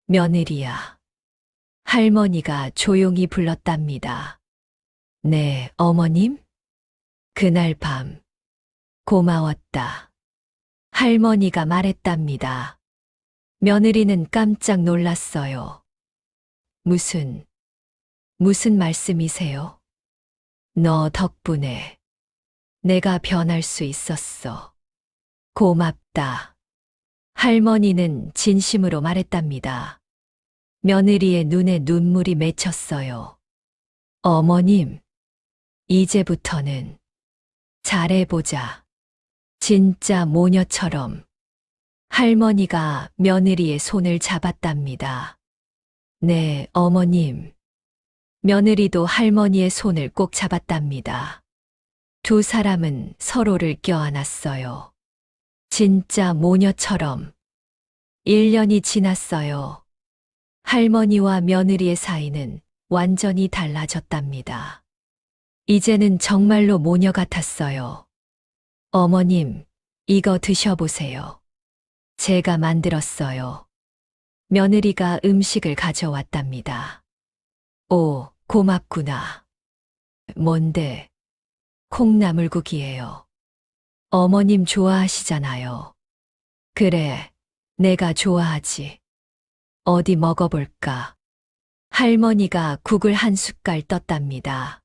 며느리야. 할머니가 조용히 불렀답니다. 네, 어머님? 그날 밤, 고마웠다. 할머니가 말했답니다. 며느리는 깜짝 놀랐어요. 무슨 말씀이세요? 너 덕분에 내가 변할 수 있었어. 고맙다. 할머니는 진심으로 말했답니다. 며느리의 눈에 눈물이 맺혔어요. 어머님, 이제부터는 잘해보자. 진짜 모녀처럼. 할머니가 며느리의 손을 잡았답니다. 네, 어머님. 며느리도 할머니의 손을 꼭 잡았답니다. 두 사람은 서로를 껴안았어요. 진짜 모녀처럼. 1년이 지났어요. 할머니와 며느리의 사이는 완전히 달라졌답니다. 이제는 정말로 모녀 같았어요. 어머님, 이거 드셔보세요. 제가 만들었어요. 며느리가 음식을 가져왔답니다. 오, 고맙구나. 뭔데? 콩나물국이에요. 어머님 좋아하시잖아요. 그래, 내가 좋아하지. 어디 먹어볼까? 할머니가 국을 한 숟갈 떴답니다.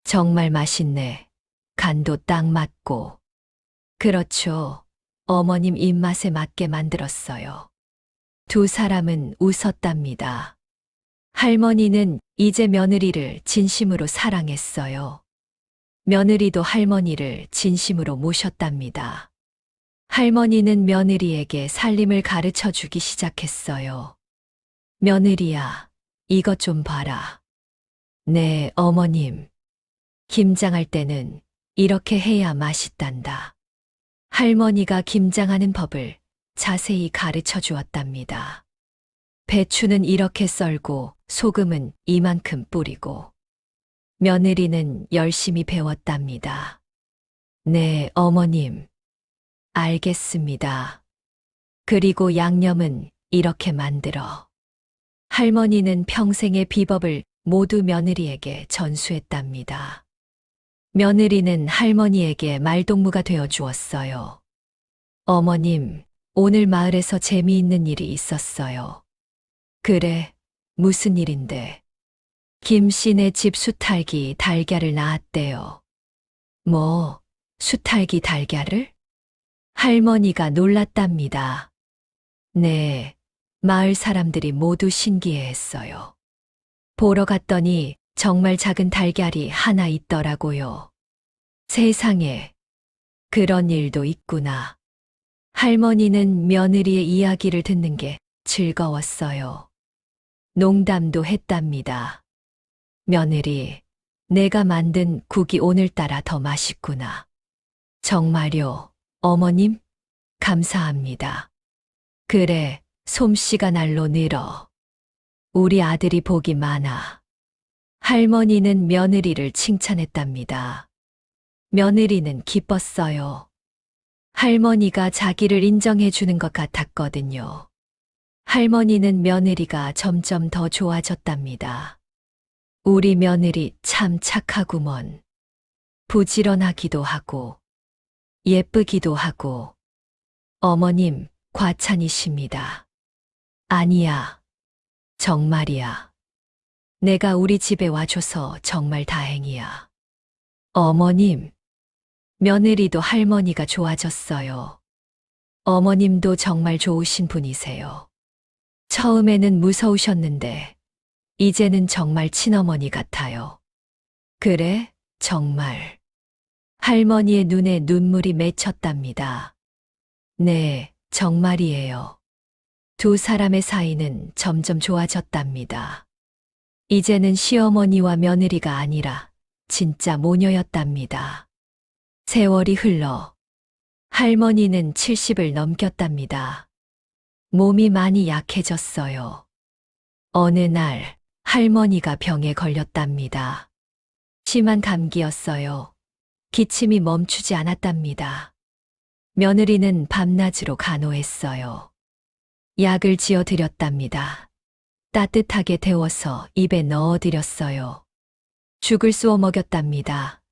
정말 맛있네. 간도 딱 맞고. 그렇죠. 어머님 입맛에 맞게 만들었어요. 두 사람은 웃었답니다. 할머니는 이제 며느리를 진심으로 사랑했어요. 며느리도 할머니를 진심으로 모셨답니다. 할머니는 며느리에게 살림을 가르쳐 주기 시작했어요. 며느리야, 이것 좀 봐라. 네, 어머님. 김장할 때는 이렇게 해야 맛있단다. 할머니가 김장하는 법을 자세히 가르쳐 주었답니다. 배추는 이렇게 썰고 소금은 이만큼 뿌리고. 며느리는 열심히 배웠답니다. 네, 어머님. 알겠습니다. 그리고 양념은 이렇게 만들어. 할머니는 평생의 비법을 모두 며느리에게 전수했답니다. 며느리는 할머니에게 말동무가 되어 주었어요. 어머님, 오늘 마을에서 재미있는 일이 있었어요. 그래, 무슨 일인데? 김씨네 집 수탈기 달걀을 낳았대요. 뭐, 수탈기 달걀을? 할머니가 놀랐답니다. 네, 마을 사람들이 모두 신기해했어요. 보러 갔더니 정말 작은 달걀이 하나 있더라고요. 세상에, 그런 일도 있구나. 할머니는 며느리의 이야기를 듣는 게 즐거웠어요. 농담도 했답니다. 며느리, 내가 만든 국이 오늘따라 더 맛있구나. 정말요, 어머님? 감사합니다. 그래, 솜씨가 날로 늘어. 우리 아들이 복이 많아. 할머니는 며느리를 칭찬했답니다. 며느리는 기뻤어요. 할머니가 자기를 인정해 주는 것 같았거든요. 할머니는 며느리가 점점 더 좋아졌답니다. 우리 며느리 참 착하구먼. 부지런하기도 하고, 예쁘기도 하고. 어머님, 과찬이십니다. 아니야. 정말이야. 내가 우리 집에 와줘서 정말 다행이야. 어머님, 며느리도 할머니가 좋아졌어요. 어머님도 정말 좋으신 분이세요. 처음에는 무서우셨는데, 이제는 정말 친어머니 같아요. 그래, 정말. 할머니의 눈에 눈물이 맺혔답니다. 네, 정말이에요. 두 사람의 사이는 점점 좋아졌답니다. 이제는 시어머니와 며느리가 아니라 진짜 모녀였답니다. 세월이 흘러 할머니는 70을 넘겼답니다. 몸이 많이 약해졌어요. 어느 날 할머니가 병에 걸렸답니다. 심한 감기였어요. 기침이 멈추지 않았답니다. 며느리는 밤낮으로 간호했어요. 약을 지어드렸답니다. 따뜻하게 데워서 입에 넣어드렸어요. 죽을 쏘어 먹였답니다.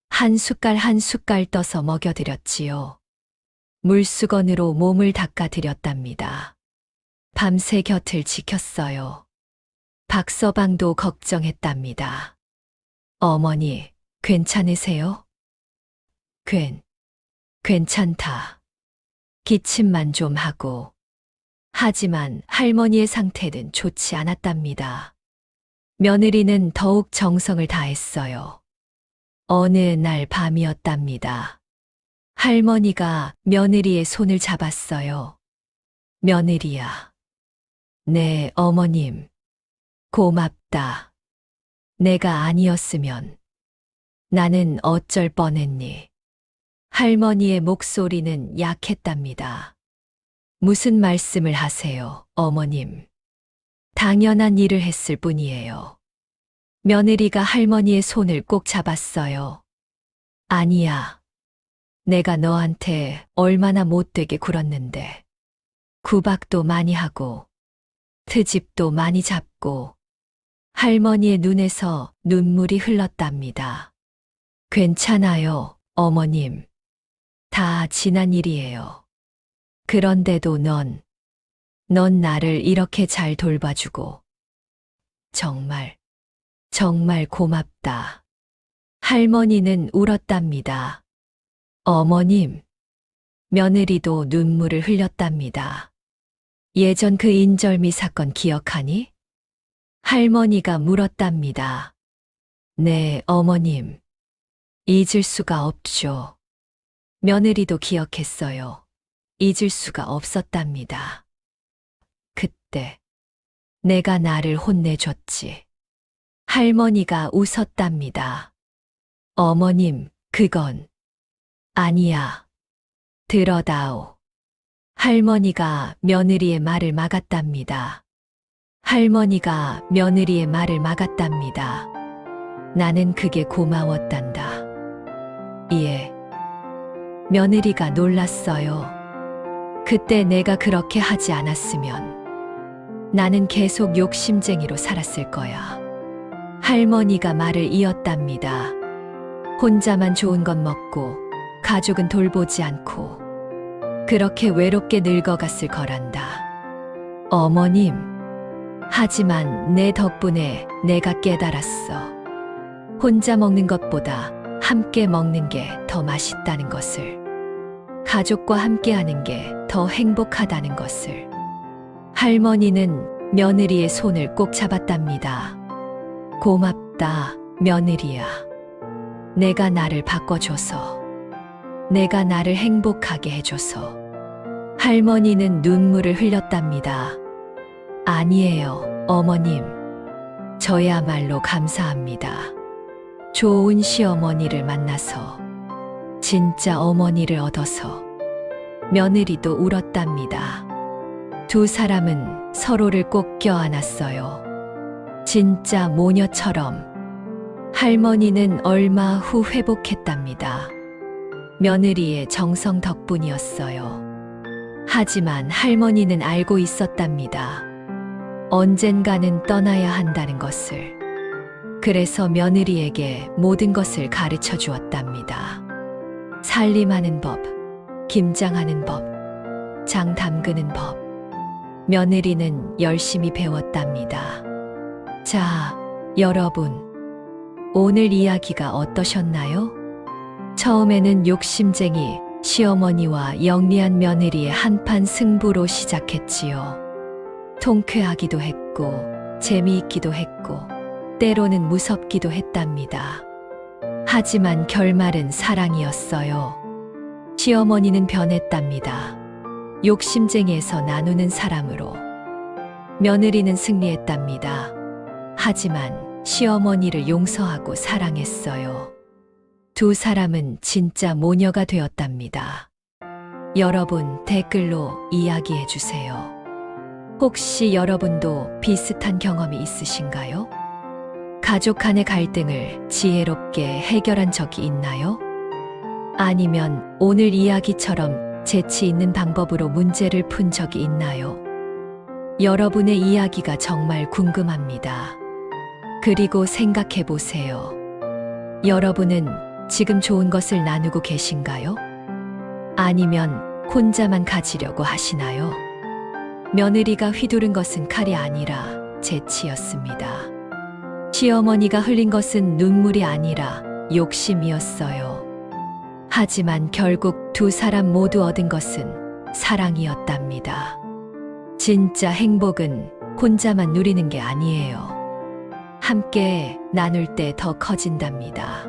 한 숟갈 한 숟갈 떠서 먹여드렸지요. 물수건으로 몸을 닦아드렸답니다. 밤새 곁을 지켰어요. 박서방도 걱정했답니다. 어머니, 괜찮으세요? 괜찮다. 기침만 좀 하고. 하지만 할머니의 상태는 좋지 않았답니다. 며느리는 더욱 정성을 다했어요. 어느 날 밤이었답니다. 할머니가 며느리의 손을 잡았어요. 며느리야. 네, 어머님. 고맙다. 내가 아니었으면 나는 어쩔 뻔했니. 할머니의 목소리는 약했답니다. 무슨 말씀을 하세요, 어머님. 당연한 일을 했을 뿐이에요. 며느리가 할머니의 손을 꼭 잡았어요. 아니야. 내가 너한테 얼마나 못되게 굴었는데. 구박도 많이 하고, 트집도 많이 잡고, 할머니의 눈에서 눈물이 흘렀답니다. 괜찮아요, 어머님. 다 지난 일이에요. 그런데도 넌 나를 이렇게 잘 돌봐주고. 정말 고맙다. 할머니는 울었답니다. 어머님, 며느리도 눈물을 흘렸답니다. 예전 그 인절미 사건 기억하니? 할머니가 물었답니다. 네, 어머님. 잊을 수가 없죠. 며느리도 기억했어요. 잊을 수가 없었답니다. 그때 내가 나를 혼내줬지. 할머니가 웃었답니다. 어머님, 그건 아니야. 들어다오. 할머니가 며느리의 말을 막았답니다. 할머니가 며느리의 말을 막았답니다. 나는 그게 고마웠단다. 예. 며느리가 놀랐어요. 그때 내가 그렇게 하지 않았으면 나는 계속 욕심쟁이로 살았을 거야. 할머니가 말을 이었답니다. 혼자만 좋은 것 먹고 가족은 돌보지 않고 그렇게 외롭게 늙어갔을 거란다. 어머님, 하지만 내 덕분에 내가 깨달았어. 혼자 먹는 것보다 함께 먹는 게 더 맛있다는 것을, 가족과 함께하는 게 더 행복하다는 것을. 할머니는 며느리의 손을 꼭 잡았답니다. 고맙다, 며느리야. 내가 나를 바꿔줘서, 내가 나를 행복하게 해줘서. 할머니는 눈물을 흘렸답니다. 아니에요, 어머님. 저야말로 감사합니다. 좋은 시어머니를 만나서, 진짜 어머니를 얻어서. 며느리도 울었답니다. 두 사람은 서로를 꼭 껴안았어요. 진짜 모녀처럼. 할머니는 얼마 후 회복했답니다. 며느리의 정성 덕분이었어요. 하지만 할머니는 알고 있었답니다. 언젠가는 떠나야 한다는 것을. 그래서 며느리에게 모든 것을 가르쳐 주었답니다. 살림하는 법, 김장하는 법, 장 담그는 법. 며느리는 열심히 배웠답니다. 자, 여러분, 오늘 이야기가 어떠셨나요? 처음에는 욕심쟁이 시어머니와 영리한 며느리의 한판 승부로 시작했지요. 통쾌하기도 했고, 재미있기도 했고, 때로는 무섭기도 했답니다. 하지만 결말은 사랑이었어요. 시어머니는 변했답니다. 욕심쟁이에서 나누는 사람으로. 며느리는 승리했답니다. 하지만 시어머니를 용서하고 사랑했어요. 두 사람은 진짜 모녀가 되었답니다. 여러분 댓글로 이야기해 주세요. 혹시 여러분도 비슷한 경험이 있으신가요? 가족 간의 갈등을 지혜롭게 해결한 적이 있나요? 아니면 오늘 이야기처럼 재치 있는 방법으로 문제를 푼 적이 있나요? 여러분의 이야기가 정말 궁금합니다. 그리고 생각해 보세요. 여러분은 지금 좋은 것을 나누고 계신가요? 아니면 혼자만 가지려고 하시나요? 며느리가 휘두른 것은 칼이 아니라 재치였습니다. 시어머니가 흘린 것은 눈물이 아니라 욕심이었어요. 하지만 결국 두 사람 모두 얻은 것은 사랑이었답니다. 진짜 행복은 혼자만 누리는 게 아니에요. 함께 나눌 때 더 커진답니다.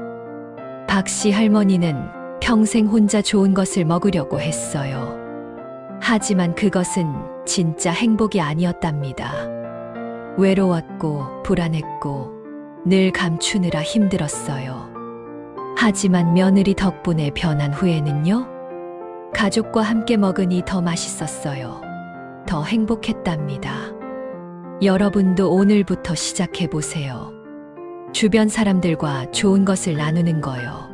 박씨 할머니는 평생 혼자 좋은 것을 먹으려고 했어요. 하지만 그것은 진짜 행복이 아니었답니다. 외로웠고 불안했고 늘 감추느라 힘들었어요. 하지만 며느리 덕분에 변한 후에는요? 가족과 함께 먹으니 더 맛있었어요. 더 행복했답니다. 여러분도 오늘부터 시작해보세요. 주변 사람들과 좋은 것을 나누는 거요.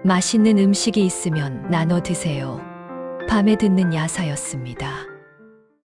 맛있는 음식이 있으면 나눠 드세요. 밤에 듣는 야사였습니다.